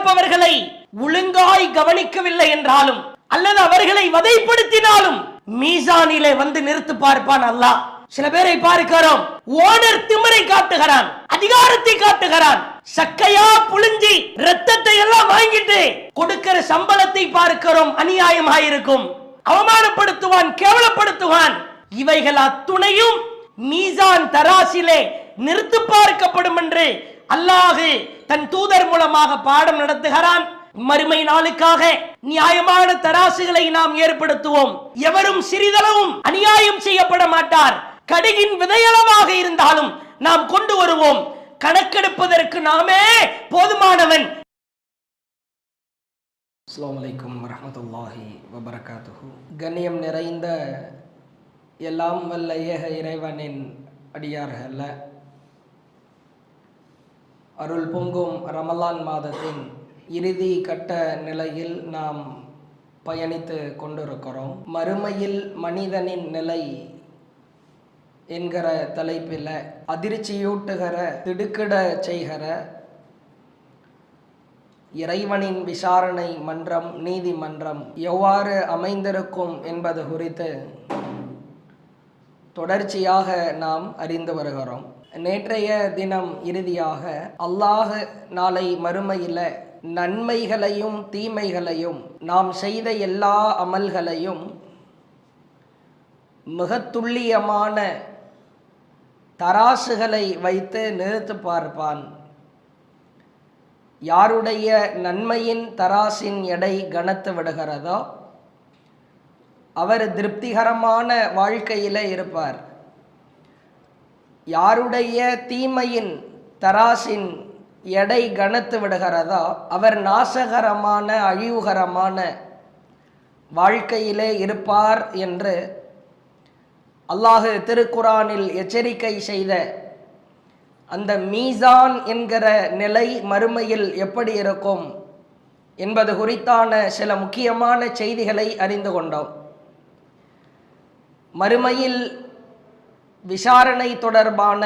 நடப்பவர்களை ஒழுங்காய் கவனிக்கவில்லை என்றாலும் அல்லது அவர்களை வதைப்படுத்தினாலும் மீசானிலே வந்து நிறுத்து பார்ப்பான் அல்லாஹ். சில பேரை பார்க்கிறோம், ஓனர் திமிரை காட்டுகிறான், அதிகாரத்தை காட்டுகிறான், சக்கையா புளிஞ்சி ரத்தத்தை எல்லாம் வாங்கிட்டு கொடுக்கிற சம்பளத்தை பார்க்கிறோம், அநியாயமாயிருக்கும். அவமானப்படுத்துவான், கேவலப்படுத்துவான். இவைகள் அத்துணையும் மீசான் தராசிலே நிறுத்து பார்க்கப்படும் என்று அல்லாஹ் தன் தூதர் மூலமாக பாடம் நடத்துகிறான். மறுமை நாளுக்காக நியாயமான தராசுகளை நாம் ஏற்படுத்துவோம். எவரும் சிறிதளவும் அநியாயம் செய்யப்பட மாட்டார். கடுகின் விதையளவாக இருந்தாலும் நாம் கொண்டு வருவோம். கணக்கெடுப்பதற்கு நாமே போதுமானவன். அஸ்ஸலாமு அலைக்கும் வரஹ்மத்துல்லாஹி வபரகாத்துஹு. கண்ணியம் நிறைந்த எல்லாம் வல்ல ஏக இறைவனின் அடியார்கள, அருள் பொங்கும் ரமலான் மாதத்தின் இறுதி கட்ட நிலையில் நாம் பயணித்து கொண்டிருக்கிறோம். மறுமையில் மனிதனின் நிலை என்கிற தலைப்பில் அதிர்ச்சியூட்டுகிற, திடுக்கிட செய்கிற இறைவனின் விசாரணை மன்றம், நீதிமன்றம் எவ்வாறு அமைந்திருக்கும் என்பது குறித்து தொடர்ச்சியாக நாம் அறிந்து வருகிறோம். நேற்றைய தினம் இறுதியாக அல்லாஹ் நாளை மறுமையில் நன்மைகளையும் தீமைகளையும், நாம் செய்த எல்லா அமல்களையும் மிக துல்லியமான தராசுகளை வைத்து நிறுத்து பார்ப்பான். யாருடைய நன்மையின் தராசின் எடை கனத்து விடுகிறதோ அவர் திருப்திகரமான வாழ்க்கையில் இருப்பார். யாருடைய தீமையின் தராசின் எடை கனத்து விடுகிறதோ அவர் நாசகரமான, அழிவுகரமான வாழ்க்கையிலே இருப்பார் என்று அல்லாஹ் திருக்குரானில் எச்சரிக்கை செய்த அந்த மீசான் என்கிற நிலை மறுமையில் எப்படி இருக்கும் என்பது குறித்தான சில முக்கியமான செய்திகளை அறிந்து கொண்டோம். மறுமையில் விசாரணை தொடர்பான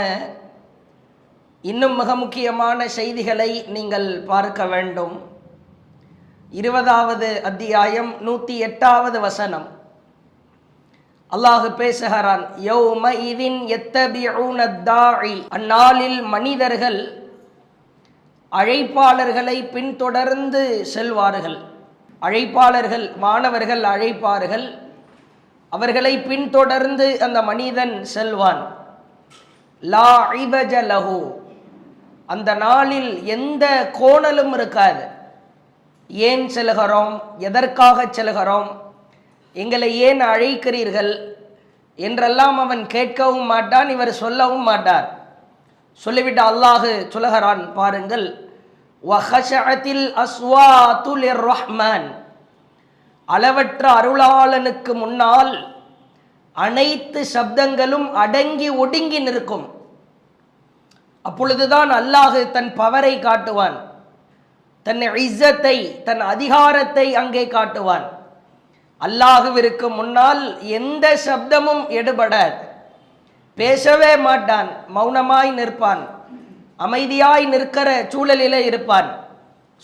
இன்னும் மிக முக்கியமான செய்திகளை நீங்கள் பார்க்க வேண்டும். 20வது அத்தியாயம் 108வது வசனம் அல்லாஹ் பேசுகிறான். யௌமஇதின் யத்தபிஊன தாஇ, அந்நாளில் மனிதர்கள் அழைப்பாளர்களை பின்தொடர்ந்து செல்வார்கள். அழைப்பாளர்கள், மாணவர்கள் அழைப்பார்கள், அவர்களை பின்தொடர்ந்து அந்த மனிதன் செல்வான். லா இவஜ லஹு, அந்த நாளில் எந்த கோணலும் இருக்காது. ஏன் செல்கிறோம், எதற்காக செல்கிறோம், எங்களை ஏன் அழைக்கிறீர்கள் என்றெல்லாம் அவன் கேட்கவும் மாட்டான், இவர் சொல்லவும் மாட்டார். சொல்லிவிட்டு அல்லாஹ் சொல்லுகிறான் பாருங்கள். வஹஷஅத்தில் அஸ்வாத்து லிர்ரஹ்மான், அளவற்ற அருளாளனுக்கு முன்னால் அனைத்து சப்தங்களும் அடங்கி ஒடுங்கி நிற்கும். அப்பொழுதுதான் அல்லாஹ் தன் பவரை காட்டுவான், தன் இஸ்ஸத்தை, தன் அதிகாரத்தை அங்கே காட்டுவான். அல்லாஹுவிற்கு முன்னால் எந்த சப்தமும் எடுபடாது. பேசவே மாட்டான், மௌனமாய் நிற்பான், அமைதியாய் நிற்கிற சூழலிலே இருப்பான்.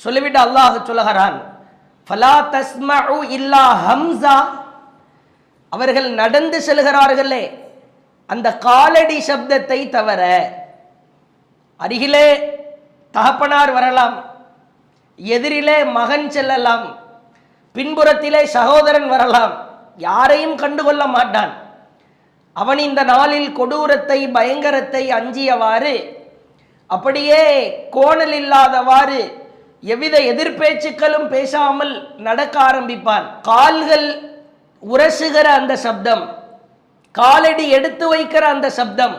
சொல்லிவிட்டு அல்லாஹ் சொல்லுகிறான், ஃபலா தஸ்மஉ இல்லா ஹம்ஸா, அவர்கள் நடந்து செல்கிறார்களே அந்த காலடி சப்தத்தை தவிர, அருகிலே தகப்பனார் வரலாம், எதிரிலே மகன் செல்லலாம், பின்புறத்திலே சகோதரன் வரலாம், யாரையும் கண்டுகொள்ள மாட்டான். அவன் இந்த நாளில் கொடூரத்தை, பயங்கரத்தை அஞ்சியவாறு, அப்படியே கோணல் இல்லாதவாறு, எவ்வித எதிர்பேச்சுக்களும் பேசாமல் நடக்க ஆரம்பிப்பான். கால்கள் உரசுகிற அந்த சப்தம், காலடி எடுத்து வைக்கிற அந்த சப்தம்,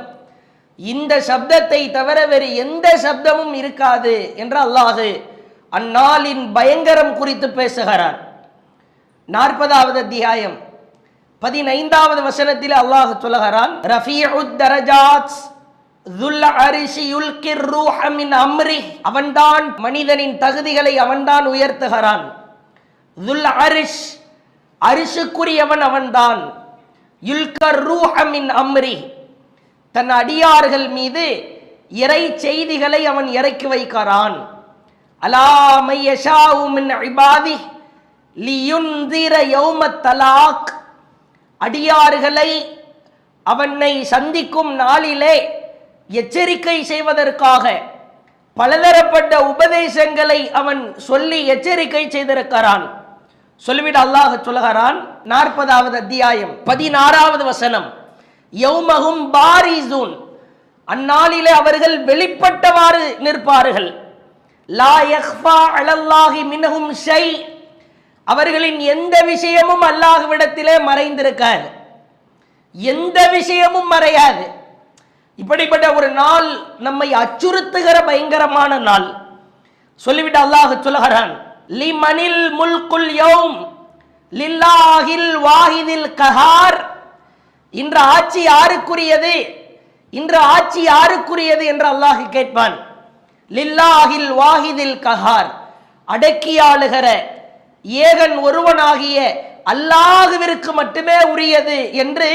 இந்த சப்தத்தை தவிர வேறு எந்த சப்தமும் இருக்காது என்று அல்லாஹ் அந்நாளின் பயங்கரம் குறித்து பேசுகிறார். 40வது அத்தியாயம் 15வது வசனத்தில் அல்லாஹ் சொல்லுகிறான். ரஃபீஉத் தரஜாத் ذுல் அர்ஷி யுல்கிர் ரூஹ மின் அம்ரி, அவன்தான் மனிதனின் தகுதிகளை அவன்தான் உயர்த்துகிறான். ذுல் அர்ஷ், அரிசுக்குரியவன் அவன்தான். யுல்கர் ரூஹ மின் அம்ரி, தன் அடியார்கள் மீது இறை செய்திகளை அவன் இறக்கி வைக்கிறான். அலா மை யஷாஉ மின் இபாதிஹி லியுன்திர யௌமத் தலாக், அடியார்களை அவனை சந்திக்கும் நாளிலே எச்சரிக்கை செய்வதற்காக பலதரப்பட்ட உபதேசங்களை அவன் சொல்லி எச்சரிக்கை செய்திருக்கிறான். சொல்லிவிட்டு அல்லாஹ் சொல்லுகிறான் 40வது அத்தியாயம் 16வது வசனம், யௌமஹும் பாரிசூன், அந்நாளிலே அவர்கள் வெளிப்பட்டவாறு நிற்பார்கள். லா யக்ஃபா அலல்லாஹி மின்ஹும் ஷை, அவர்களின் எந்த விஷயமும் அல்லாஹ்விடத்திலே மறைந்திருக்காது, எந்த விஷயமும் மறையாது. இப்படிப்பட்ட ஒரு நாள் நம்மை அச்சுறுத்துகிற பயங்கரமான நாள். சொல்லிவிட்டு அல்லாஹ் சொல்லுகிறான், லிமனில் முல்குல் யௌம் லில்லாஹில் வாஹிதில் கஹார், இன்று ஆட்சி யாருக்குரியது, இன்று ஆட்சி யாருக்குரியது என்று அல்லாஹ் கேட்பான். லில்லாஹில் வாஹிதில் கஹார், அடக்கியாளுகிற ஏகன் ஒருவனாகிய அல்லாஹ்விற்கு மட்டுமே உரியது என்று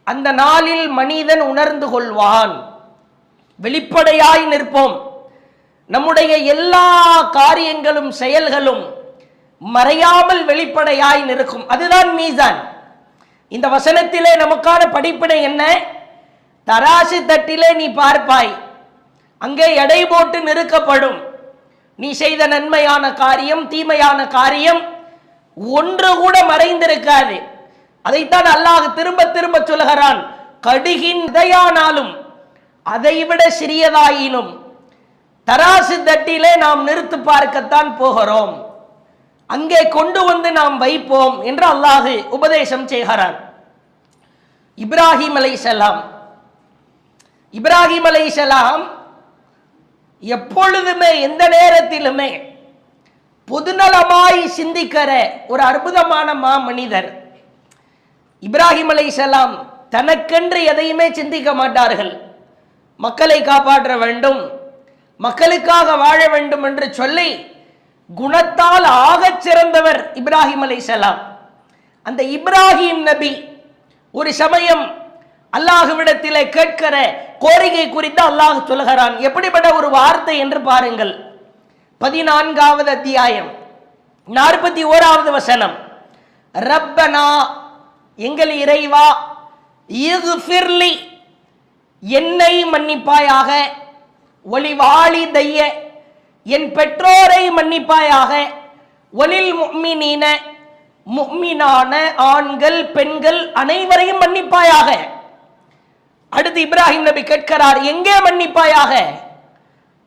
அந்த நாளில் மனிதன் உணர்ந்து கொள்வான். வெளிப்படையாய் நிற்போம். நம்முடைய எல்லா காரியங்களும் செயல்களும் மறையாமல் வெளிப்படையாய் நிற்கும். அதுதான் மீசான். இந்த வசனத்திலே நமக்கான படிப்பினை என்ன? தராசு தட்டிலே நீ பார்ப்பாய், அங்கே எடை போட்டு நிறுக்கப்படும். நீ செய்த நன்மையான காரியம், தீமையான காரியம் ஒன்று கூட மறைந்திருக்காது. அதைத்தான் அல்லாஹ் திரும்ப திரும்ப சொல்லுகிறான், கடுகின் விதையானாலும் அதைவிட சிறியதாயினும் தராசு தட்டிலே நாம் நிறுத்து பார்க்கத்தான் போகிறோம், அங்கே கொண்டு வந்து நாம் வைப்போம் என்று அல்லாஹ் உபதேசம் செய்கிறான். இப்ராஹிம் அலைஹிஸ்ஸலாம், இப்ராஹிம் அலைஹிஸ்ஸலாம் எப்பொழுதுமே எந்த நேரத்திலுமே பொதுநலமாய் சிந்திக்கிற ஒரு அற்புதமான மாமனிதர். இப்ராஹிம் அலைஹிஸ்ஸலாம் தனக்கென்று எதையுமே சிந்திக்க மாட்டார்கள். மக்களை காப்பாற்ற வேண்டும், மக்களுக்காக வாழ வேண்டும் என்று சொல்லி குணத்தால் ஆகச் சிறந்தவர் இப்ராஹிம் அலைஹிஸ்ஸலாம். அந்த இப்ராஹிம் நபி ஒரு சமயம் அல்லாஹ்விடத்திலே கேட்கிற கோரிக்கை குறித்து அல்லாஹ் சொல்லுகிறான். எப்படிப்பட்ட ஒரு வார்த்தை என்று பாருங்கள். 14வது அத்தியாயம் 41வது வசனம், ரப்பனா, எங்கள் இறைவா, இக்ஃபிர்லி, என்னை மன்னிப்பாயாக, ஒலிவாலிதைய, என் பெற்றோரை மன்னிப்பாயாக, ஒலில் முஃமினீன, முஃமினான ஆண்கள் பெண்கள் அனைவரையும் மன்னிப்பாயாக. அடுத்து இப்ராஹிம் நபி கேட்கிறார், எங்கே மன்னிப்பாயாக,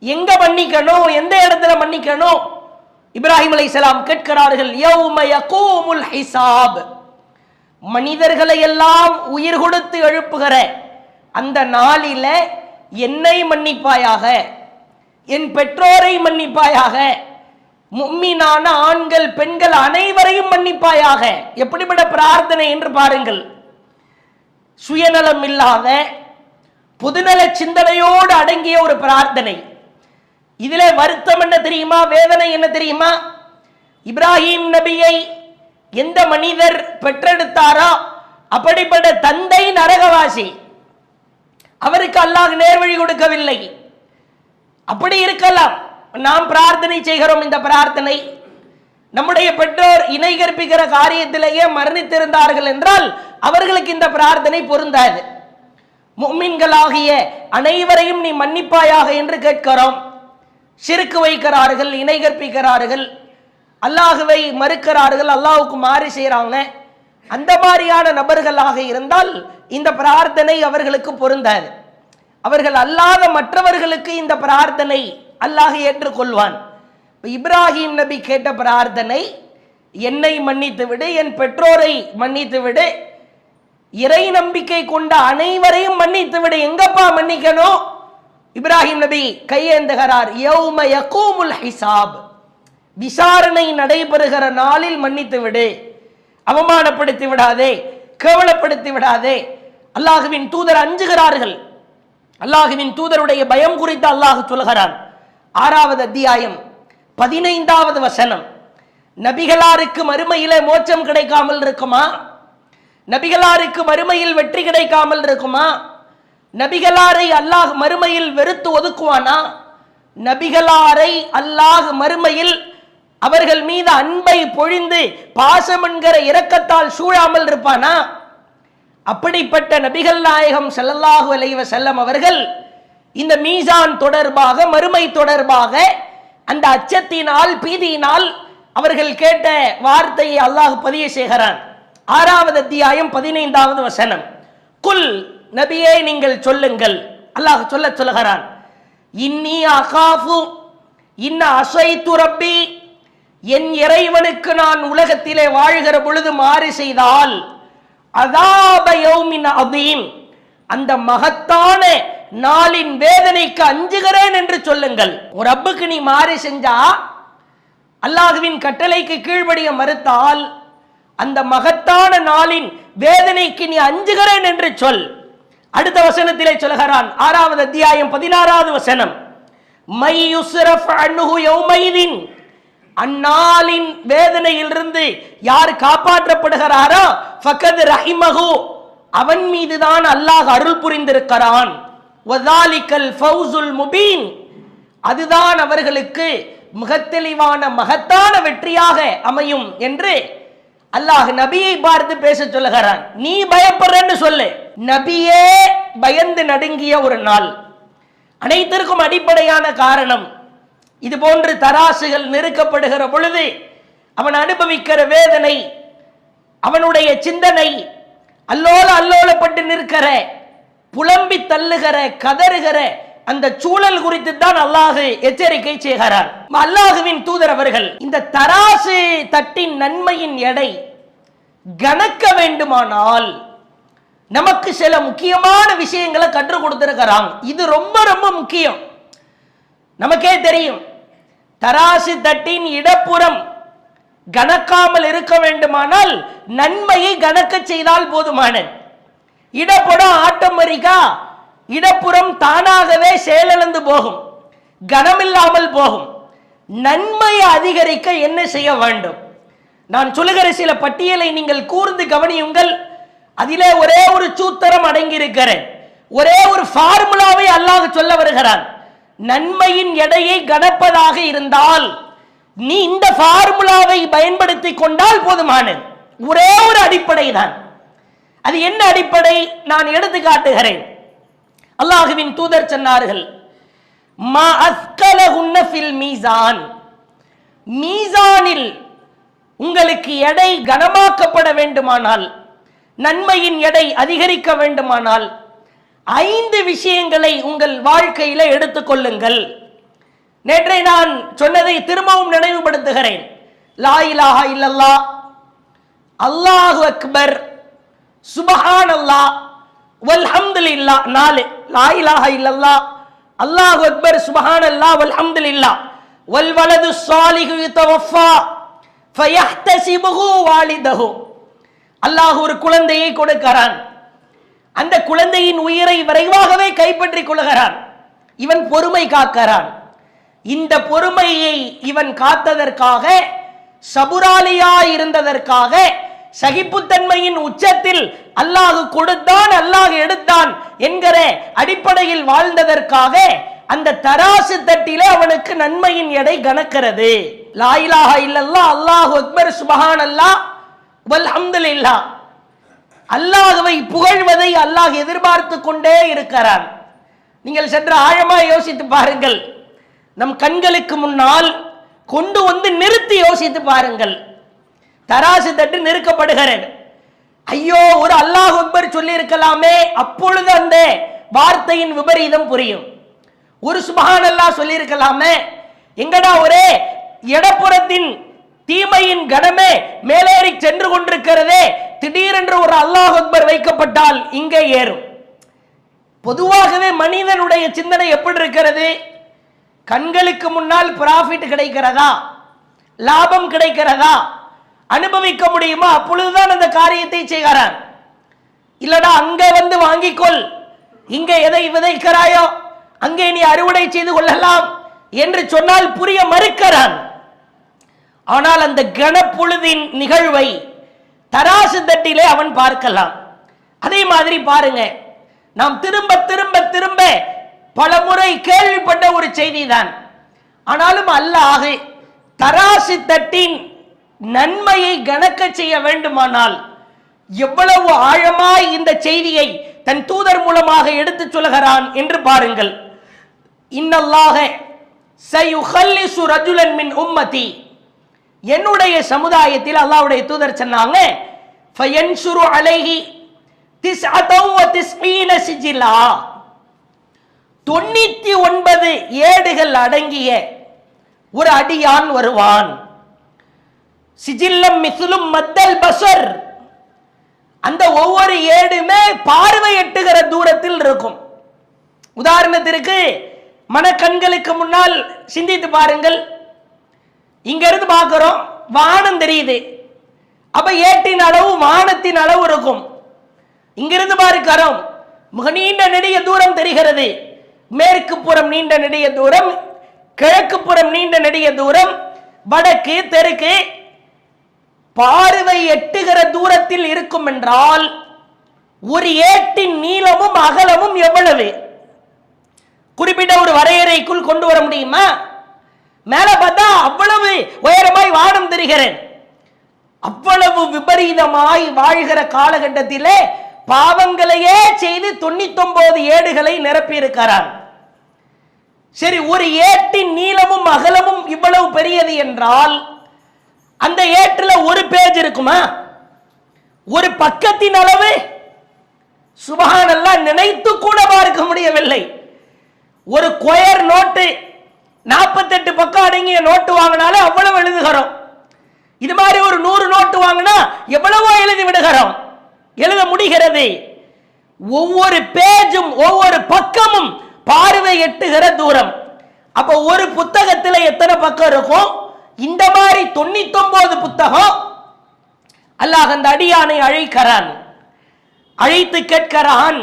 எங்க மன்னிக்கணும், எந்த இடத்துல மன்னிக்கணும்? இப்ராஹிம் அலைஹிஸ்ஸலாம் கேட்கிறார்கள், யௌம யகூமுல் ஹிசாப், மனிதர்களை எல்லாம் உயிர் கொடுத்து எழுப்புகிற அந்த நாளில என்னை மன்னிப்பாயாக, என் பெற்றோரை மன்னிப்பாயாக, முஃமினான ஆண்கள் பெண்கள் அனைவரையும் மன்னிப்பாயாக. எப்படிப்பட்ட பிரார்த்தனை என்று பாருங்கள். சுயநலம் இல்லாத பொதுநல சிந்தனையோடு அடங்கிய ஒரு பிரார்த்தனை. இதிலே வருத்தம் என்ன தெரியுமா, வேதனை என்ன தெரியுமா? இப்ராஹிம் நபியை எந்த மனிதர் பெற்றெடுத்தாரோ அப்படிப்பட்ட தந்தை நரகவாசி, அவருக்கு அல்லாஹ் நேர்வழி கொடுக்கவில்லை. அப்படி இருக்கலாம். நாம் பிரார்த்தனை செய்கிறோம். இந்த பிரார்த்தனை நம்முடைய பெற்றோர் இணை கற்பிக்கிற காரியத்திலேயே மரணித்திருந்தார்கள் என்றால் அவர்களுக்கு இந்த பிரார்த்தனை பொருந்தாது. முஃமின்களாகிய அனைவரையும் நீ மன்னிப்பாயாக என்று கேட்கிறோம். ஷிர்க் வைக்கிறார்கள், இணை கற்பிக்கிறார்கள், அல்லாஹுவை மறுக்கிறார்கள், அல்லாஹுக்கு மாறி செய்கிறாங்க. அந்த மாதிரியான நபர்களாக இருந்தால் இந்த பிரார்த்தனை அவர்களுக்கு பொருந்தாது. அவர்கள் அல்லாத மற்றவர்களுக்கு இந்த பிரார்த்தனை அல்லாஹ் ஏற்றுக்கொள்வான். இப்ராஹிம் நபி கேட்ட பிரார்த்தனை, என்னை மன்னித்து விடு, என் பெற்றோரை மன்னித்து விடு, இறை நம்பிக்கை கொண்ட அனைவரையும் மன்னித்து விடு. எங்கப்பா மன்னிக்கணும்? இப்ராஹிம் நபி கையேந்துகிறார், யௌம யகூமுல் ஹிசாப், விசாரணை நடைபெறுகிற நாளில் மன்னித்து விடு, அவமானப்படுத்தி விடாதே, கேவலப்படுத்தி விடாதே. அல்லாஹுவின் தூதர் அஞ்சுகிறார்கள். அல்லாஹுவின் தூதருடைய பயம் குறித்து அல்லாஹ் சொல்கிறான். 6வது அத்தியாயம் 15வது வசனம், நபிகளாருக்கு மறுமையிலே மோட்சம் கிடைக்காமல் இருக்குமா? நபிகளாருக்கு மறுமையில் வெற்றி கிடைக்காமல் இருக்குமா? நபிகளாரை அல்லாஹ் மறுமையில் வெறுத்து ஒதுக்குவானா? நபிகளாரை அல்லாஹ் மறுமையில் அவர்கள் மீது அன்பை பொழிந்து பாசம் என்கிற இரக்கத்தால் சூழாமல் இருப்பானா? அப்படிப்பட்ட நபிகள் நாயகம் ஸல்லல்லாஹு அலைஹி வஸல்லம் அவர்கள் இந்த மீசான் தொடர்பாக, மறுமை தொடர்பாக அந்த அச்சத்தினால், பீதியினால் அவர்கள் கேட்ட வார்த்தையை அல்லாஹ் பதிவு செய்கிறான். 6வது அத்தியாயம் 15வது வசனம். குல், நபியே நீங்கள் சொல்லுங்கள், அல்லாஹ் சொல்லுகிறான், இன்னி அகாஃபு இன்ன அஸைது ரப்பி, என் இறைவனுக்கு நான் உலகத்திலே வாழ்கிற பொழுது மாறு செய்தால் அஸாப யௌமின் அதீம், அந்த மகத்தான நாளின் வேதனைக்கு அஞ்சுகிறேன் என்று சொல்லுங்கள். ஒரு ரப்புக்கு நீ மாறு செஞ்சா, அல்லாஹ்வின் கட்டளைக்கு கீழ்ப்படிய மறுத்தால், அந்த மகத்தான நாளின் வேதனைக்கு நீ அஞ்சுகிறேன் என்று சொல். அடுத்த வசனத்திலே சொல்கிறான், 6வது அத்தியாயம் 16வது வசனம், மை யுஸ்ரஃப் அன்ஹு யௌமைதின், அந்நாளின் வேதனையிலிருந்து யார் காப்பாற்றப்படுகிறாரோ ஃபகத் ரஹிமஹு, அவன் மீதுதான் அல்லாஹ் அருள் புரிந்திருக்கிறான். வஸாலிகல் ஃபௌசுல் முபீன், அதுதான் அவர்களுக்கு மிக தெளிவான மகத்தான வெற்றியாக அமையும் என்று அல்லாஹ் நபியை பார்த்து பேச சொல்லுகிறான். நீ பயப்படுறன்னு சொல்லு. நபியே பயந்து நடுங்கிய ஒரு நாள். அனைத்திற்கும் அடிப்படையான காரணம், இது போன்று தராசுகள் நெருக்கப்படுகிற பொழுது அவன் அனுபவிக்கிற வேதனை, அவனுடைய சிந்தனை, அல்லோலப்பட்டு நிற்கிற, புலம்பி தள்ளுகிற, கதறுகிற அந்த சூழல் குறித்து தான் அல்லாஹ் எச்சரிக்கை செய்கிறார். அல்லாஹுவின் தூதர் அவர்கள் இந்த தராசு தட்டின் நன்மையின் எடை கணக்க வேண்டுமானால் நமக்கு சில முக்கியமான விஷயங்களை கற்றுக் கொடுத்திருக்கிறாங்க. இது ரொம்ப ரொம்ப முக்கியம். நமக்கே தெரியும், தராசு தட்டின் இடப்புறம் கணக்காமல் இருக்க வேண்டுமானால் நன்மையை கணக்க செய்தால் போதுமானது. இடப்புறம் ஆட்டோமேட்டிக்கா இடப்புறம் தானாகவே செயலிழந்து போகும், கனமில்லாமல் போகும். நன்மையை அதிகரிக்க என்ன செய்ய வேண்டும்? நான் சொல்லுகிற சில பட்டியலை நீங்கள் கூர்ந்து கவனியுங்கள். அதிலே ஒரே ஒரு சூத்திரம் அடங்கியிருக்கிற ஒரே ஒரு ஃபார்முலாவை அல்லாஹ் சொல்ல வருகிறான். நன்மையின் எடையை கணப்பதாக இருந்தால் நீ இந்த ஃபார்முலாவை பயன்படுத்தி கொண்டால் போதுமானது. ஒரே ஒரு அடிப்படை தான். அது என்ன அடிப்படை? நான் எடுத்து காட்டுகிறேன். அல்லாஹ்வின் தூதர் சொன்னார்கள், மா அஸ்கலஹுன்ன ஃபில் மீசான், மீசானில் உங்களுக்கு எடை கனமாக்கப்பட வேண்டுமானால், நன்மையின் எடை அதிகரிக்க வேண்டுமானால் 5 விஷயங்களை உங்கள் வாழ்க்கையில எடுத்துக்கொள்ளுங்கள். நேற்றை நான் சொன்னதை திரும்பவும் நினைவுபடுத்துகிறேன். லா இலாஹா இல்லல்லாஹ், அல்லாஹு அக்பர், சுப்ஹானல்லாஹ், வல்ஹம்துலில்லாஹ். 4. லா இலாஹா இல்லல்லாஹ், அல்லாஹு அக்பர், சுப்ஹானல்லாஹ், வல்ஹம்துலில்லாஹ். வல் வலது ஸாலிஹு யதவஃபா ஃபயஹ்தஸிபுஹு வாலிதஹு, அல்லாஹ் ஒரு குழந்தையை கொடுக்கிறான். அந்த குழந்தையின் உயிரை விரைவாகவே கைப்பற்றிக் கொள்கிறான். இவன் பொறுமை காக்கிறான். இந்த பொறுமையை இவன் காத்ததற்காக, சபுராலியா இருந்ததற்காக, சகிப்புத்தன்மையின் உச்சத்தில் அல்லாஹ் கொடுத்தான், அல்லாஹ் எடுத்தான் என்கிற அடிப்படையில் வாழ்ந்ததற்காக அந்த தராசு தட்டிலே அவனுக்கு நன்மையின் எடை கணக்கிறது. லா இலாஹா இல்லல்லாஹ், அல்லாஹு அக்பர், சுப்ஹானல்லாஹ், வல்ஹம்துலில்லாஹ். அல்லாஹ்வை புகழ்வதை அல்லாஹ் எதிர்பார்த்து கொண்டே இருக்கிறான். நீங்கள் சற்று ஆழமாக யோசித்து பாருங்கள். நம் கண்களுக்கு முன்னால் கொண்டு வந்து நிறுத்தி யோசித்து பாருங்கள். தராசு தட்டு நெருக்கப்படுகிறது. ஐயோ, ஒரு அல்லாஹ் அக்பர் சொல்லி இருக்கலாமே, அப்பொழுது அந்த வார்த்தையின் விபரீதம் புரியும். ஒரு சுப்ஹானல்லாஹ் சொல்லி இருக்கலாமே, எங்கடா ஒரே இடப்புறத்தின் தீமையின் கனமே மேலேறி சென்று கொண்டிருக்கிறதே, திடீரென்று ஒரு அல்லாஹ் அக்பர் வைக்கப்பட்டால் இங்கே ஏறும். பொதுவாகவே மனிதனுடைய சிந்தனை எப்படி இருக்கிறது? கண்களுக்கு முன்னால் ப்ராஃபிட் கிடைக்கிறதா, லாபம் கிடைக்கிறதா, அனுபவிக்க முடியுமா, அப்பொழுதுதான் அந்த காரியத்தை செய்கிறான். இல்லடா அங்க வந்து வாங்கிக்கொள், இங்கே எதை விதைக்கிறாயோ அங்கே நீ அறுவடை செய்து கொள்ளலாம் என்று சொன்னால் புரிய மறுக்கிறான். ஆனால் அந்த கனப்பொழுதின் நிகழ்வை தராசு தட்டிலே அவன் பார்க்கலாம். அதே மாதிரி பாருங்க, நாம் திரும்ப திரும்ப திரும்ப பல முறை கேள்விப்பட்ட ஒரு செய்தி தான். ஆனாலும் அல்லாஹ் தராசு தட்டின் நன்மையை கணக்க செய்ய வேண்டுமானால் எவ்வளவு ஆழமாய் இந்த செய்தியை தன் தூதர் மூலமாக எடுத்து சொல்கிறான் என்று பாருங்கள். இன்னல்லாஹ சயுகல்லிசு ரஜுலன் மின் உம்மதி, என்னுடைய சமுதாயத்தில் அல்லாஹ்வுடைய தூதர் சொன்னாங்க, ஃபயன்சுரு அலைஹி திஸ்அதவ திஸ்ஈன சிஜிலா, 99 ஏடுகள் அடங்கிய ஒரு அடியான் வருவான். சிஜில்லம் மிஸ்லும் மத்தல் பஸர், அந்த ஒவ்வொரு ஏடுமே பார்வை எட்டுகிற தூரத்தில் இருக்கும். உதாரணத்திற்கு மனக்கண்களுக்கு முன்னால் சிந்தித்து பாருங்கள். இங்க இருந்து பார்க்கிறோம், வானம் தெரியுது, அப்ப ஏட்டின் அளவு வானத்தின் அளவு இருக்கும். இங்கிருந்து பார்க்கிறோம், மிக நீண்ட நெடிய தூரம் தெரிகிறது. மேற்கு புறம் நீண்ட நெடிய தூரம், கிழக்கு புறம் நீண்ட நெடிய தூரம், வடக்கு தெற்கு பார்வை எட்டுகிற தூரத்தில் இருக்கும் என்றால் ஒரு ஏட்டின் நீளமும் அகலமும் எவ்வளவு? குறிப்பிட்ட ஒரு வரையறைக்குள் கொண்டு வர முடியுமா? மேல பார்த்தா அவ்வளவு உயரமாய் வானம் தெரிகிறேன். அவ்வளவு விபரீதமாய் வாழ்கிற காலகட்டத்திலே பாவங்களையே செய்து 99 ஏடுகளை நிரப்பி இருக்கிறான். சரி, ஒரு ஏட்டின் நீளமும் அகலமும் இவ்வளவு பெரியது என்றால் அந்த ஏட்டில் ஒரு பேஜ் இருக்குமா? ஒரு பக்கத்தின் அளவு சுப்ஹானல்லாஹ் நினைத்து கூட பார்க்க முடியவில்லை. ஒரு ஸ்கொயர் நோட்டு 48 பக்கம் அடங்கிய நோட்டு வாங்கினாலே அவ்வளவு எழுதுகிறோம். இது மாதிரி ஒரு 100 நோட்டு வாங்கினா எவ்வளவோ எழுதி விடுகிறோம், எழுத முடிகிறது. ஒவ்வொரு பேஜும் ஒவ்வொரு பக்கமும் பார்வை எட்டுகிற தூரம். அப்ப ஒரு புத்தகத்தில் எத்தனை பக்கம் இருக்கும்? இந்த மாதிரி 99 புத்தகம். அல்லாஹ் அந்த அடியானை அழைக்கிறான், அழைத்து கேட்கிறான்,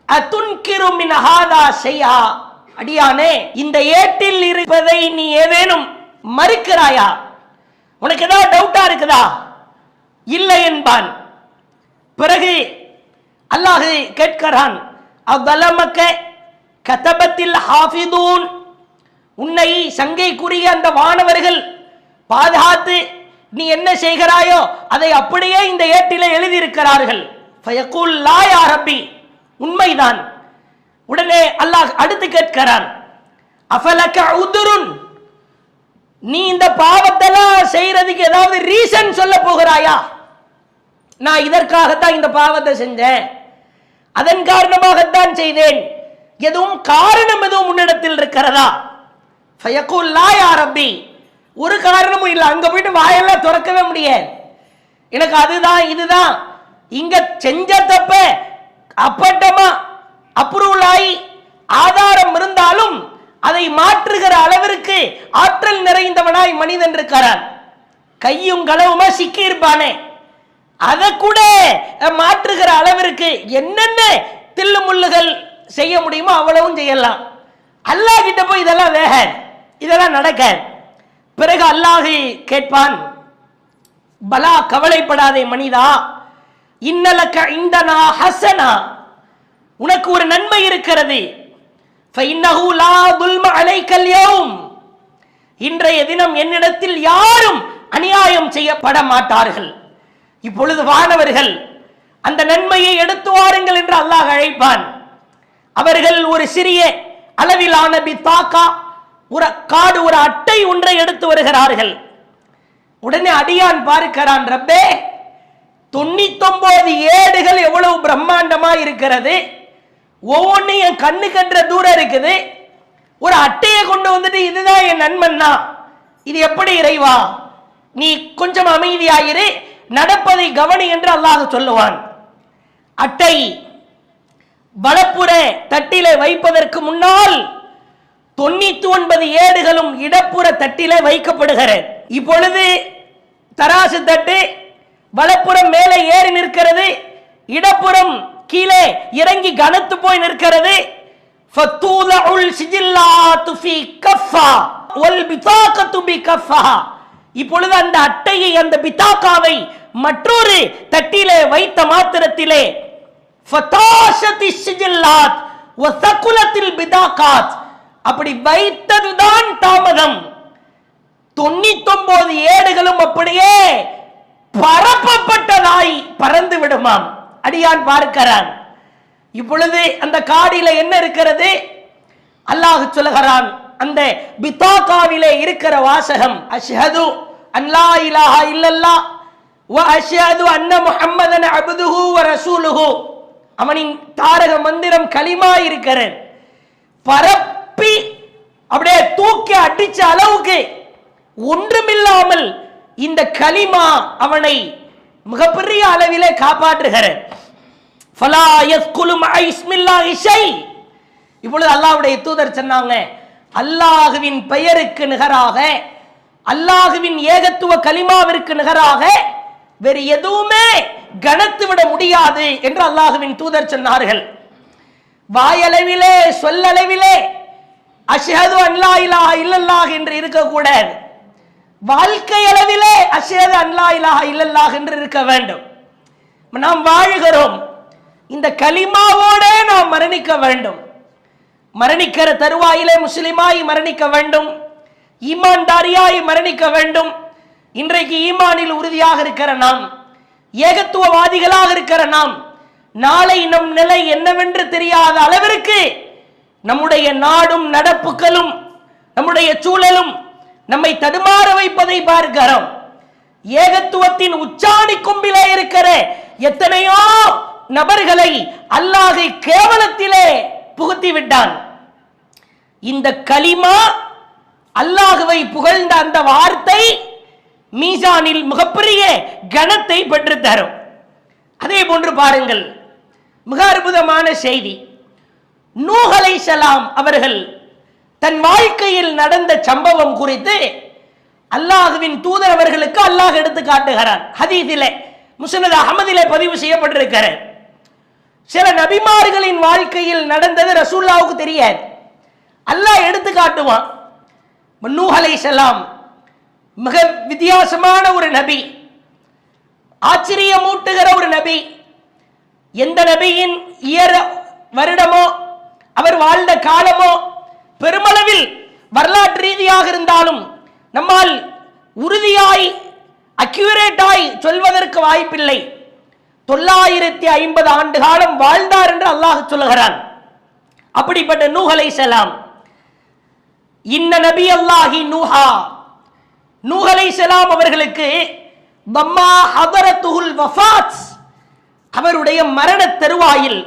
அதுன்கிரு மின் ஹாதா ஷைஆ, அடியானே இந்த ஏட்டில் இருப்பதை நீ ஏதேனும் மறுக்கிறாயா? உனக்கு ஏதாவது டவுட்டா இருக்குதா? இல்லை என்பான். பிறகு அல்லாஹ் கேட்கிறான், அவ்வலமக்க கதபத்தில் ஹாஃபிதூன், உன்னை சங்கைக்குரிய அந்த வானவர்கள் பாதுகாத்து நீ என்ன செய்கிறாயோ அதை அப்படியே இந்த ஏட்டிலே எழுதியிருக்கிறார்கள். ஃபயகுல் லா யா ரப்பி, உண்மைதான். உடனே அல்லாஹ் அடுத்து கேட்கிறான், அஃபலக உதுருன், நீ இந்த பாவத்தெல்லாம் செய்யறதுக்கு ஏதாவது ரீசன் சொல்ல போகிறாயா? நான் இதற்காகத்தான் இந்த பாவத்தை செஞ்சேன், அதன் காரணமாகத்தான் செய்தேன், எதுவும் காரணம் எதுவும் உன்னிடத்தில் இருக்கிறதா? ஃபயகுல் லா யா ரப்பி, ஒரு காரணமும் இல்லை. அங்க போயிட்டு வாயெல்லாம் திறக்கவே முடியாது, எனக்கு அதுதான் இதுதான். இங்க செஞ்ச தப்ப அப்பட்டமா அப்ரூவல் ஆகி ஆதாரம் இருந்தாலும் அதை மாற்றுகிற அளவிற்கு ஆற்றல் நிறைந்தவனாய் மனிதன் இருக்கிறான். கையும் களவுமா சிக்கி இருப்பானே, அதை கூட மாற்றுகிற அளவிற்கு என்னென்ன தில்லு முள்ளுகள் செய்ய முடியுமோ அவ்வளவும் செய்யலாம். அல்லாஹ் கிட்ட போய் இதெல்லாம் வேக, இதெல்லாம் நடக்க. பிறகு அல்லாஹ் கேட்பான், பலா கவலைப்படாதே மனிதா, இன்னலக இந்தனா ஹஸனா, உனக்கு ஒரு நன்மை இருக்கிறது. ஃபஇன்னஹு லா துல்ம அலைக்கல் யௌம், இன்றைய தினம் என்னிடத்தில் யாரும் அநியாயம் செய்யப்பட மாட்டார்கள். இப்பொழுது வானவர்கள் அந்த நன்மையை எடுத்து வாருங்கள் என்று அல்லாஹ் அழைப்பான். அவர்கள் ஒரு சிறிய அளவிலான பித்தாக்கா, ஒரு காடு, ஒரு அட்டை ஒன்றை எடுத்து வருகிறார்கள். உடனே அடியான் பார்க்கிறான், ரப்பே 99 ஏடுகள் எவ்வளவு பிரம்மாண்டமா இருக்கிறது, ஒவ்வொன்றும் என் கண்ணு கன்ற தூரம் இருக்குது, ஒரு அட்டையை கொண்டு வந்துட்டு இதுதான் என் நண்பன்னா, இது எப்படி இறைவா? நீ கொஞ்சம் அமைதியாயிரு, நடப்பதை கவனி என்று அல்லாஹ் சொல்லுவான். அட்டை வலப்புற தட்டிலே வைப்பதற்கு முன்னால் 99 ஏடுகளும் இடப்புற தட்டிலே வைக்கப்படுகிறது. இப்பொழுது தராசு தட்டு வலப்புறம் மேலே ஏறி நிற்கிறது, இடப்புறம் கீழே இறங்கி கனத்து போய் நிற்கிறது. ஃபதூலஉல் சிஜில்லாத்து ஃபீ கஃபா வல் பிதாகத்து பி கஃபா, இப்பொழுது அந்த அட்டையை, அந்த பிதாக்காவை மற்றொரு தட்டிலே வைத்த மாத்திரத்திலே ஃபதாஷத்தி சிஜில்லாத் வ தகுலத்தில் பிதாகாத், அப்படி வைத்ததுதான் தாமதம். 99 ஏடுகளும் அப்படியே பரப்பப்பட்டதாய் பறந்து விடுமாம். அடியான் பார்க்கிறான். இப்பொழுது அந்த காடியில என்ன இருக்கிறது? அல்லாஹ் சொல்லுகிறான், அந்த பிதாகாவிலே இருக்கிற வாசகம் அஷ்ஹது அன்லா இலாஹா இல்லல்லாஹ் வ அஷ்ஹது அன்ன முஹம்மதன் அப்துஹு வ ரசூலுஹு. அவனின் தாரக மந்திரம் கலிமா இருக்கிறது. பரப்பி அப்படியே தூக்கி அடிச்ச அளவுக்கு ஒன்றுமில்லாமல் இந்த கலிமா அவனை மிகப்பெரிய அளவிலே காப்பாற்றுகிறது. ஃபலா யஸ்குலு மஅ இஸ்மில்லாஹி ஷை. இப்பொழுது அல்லாஹ்வுடைய தூதர் சொன்னாங்க, அல்லாஹ்வின் பெயருக்கு நிகராக, அல்லாஹ்வின் ஏகத்துவ கலிமாவிற்கு நிகராக வேறு எதுவுமே கணத்து விட முடியாது என்று அல்லாஹ்வின் தூதர் சொன்னார்கள். வாயளவிலே சொல்லளவிலே அஷ்ஹது அன்லா இலாஹா இல்லல்லாஹ் என்று இருக்கக்கூடாது. வாழ்க்கை அளவிலே அஷ்ஹது அன்லா இலாஹா இல்லல்லாஹ் என்று இருக்க வேண்டும். நாம் வாழுகிறோம், இந்த கலிமாவோட நாம் மரணிக்க வேண்டும். மரணிக்கிற தருவாயிலே முஸ்லிமாய் மரணிக்க வேண்டும், ஈமான்தாரியாய் மரணிக்க வேண்டும். இன்றைக்கு ஈமானில் உறுதியாக இருக்கிற நாம், ஏகத்துவவாதிகளாக இருக்கிற நாம், நாளை நம் நிலை என்னவென்று தெரியாத அளவிற்கு நம்முடைய நாடும் நடப்புகளும் நம்முடைய சூழலும் நம்மை தடுமாற வைப்பதை பார்க்கிறோம். ஏகத்துவத்தின் உச்சாணி கொம்பிலே இருக்கிற எத்தனையோ நபர்களை அல்லாஹ் கேவலத்திலே புகுத்தி விட்டான். இந்த கலிமா, அல்லாஹுவை புகழ்ந்த அந்த வார்த்தை மீசானில் மிகப்பெரிய கணத்தை பெற்று தரும். அதே போன்று பாருங்கள், மிக அற்புதமான செய்தி. நூஹ் அலைஹிஸ்ஸலாம் அவர்கள் தன் வாழ்க்கையில் நடந்த சம்பவம் குறித்து அல்லாஹுவின் தூதர் அவர்களுக்கு அல்லாஹ் எடுத்து காட்டுகிறான். ஹதீஸிலே முஸ்னத் அஹ்மதிலே பதிவு செய்யப்பட்டிருக்கிறது. சில நபிமார்களின் வாழ்க்கையில் நடந்தது ரசூலுல்லாஹ்வுக்கு தெரியாது, அல்லாஹ் எடுத்து காட்டுவான். நூஹ் அலைஹிஸ்ஸலாம் மிக வித்தியாசமான ஒரு நபி, ஆச்சரியமூட்டுகிற ஒரு நபி. எந்த நபியின் வருடமோ அவர் வாழ்ந்த காலமோ பெருமளவில் வரலாற்று ரீதியாக இருந்தாலும் நம்மால் உறுதியாய் அக்யூரேட்டாய் சொல்வதற்கு வாய்ப்பில்லை. 950 ஆண்டு காலம் வாழ்ந்தார் என்று அல்லாஹ் சொல்லுகிறான். அப்படிப்பட்ட நூஹ் அலைஹிஸ்ஸலாம், இன்ன நபி அல்லாஹி நூஹா, நூஹ் அலைஹிஸ்ஸலாம் அவர்களுக்கு பம்மா ஹதரத்துல் வஃபாத், அவருடைய மரண தருவாயில்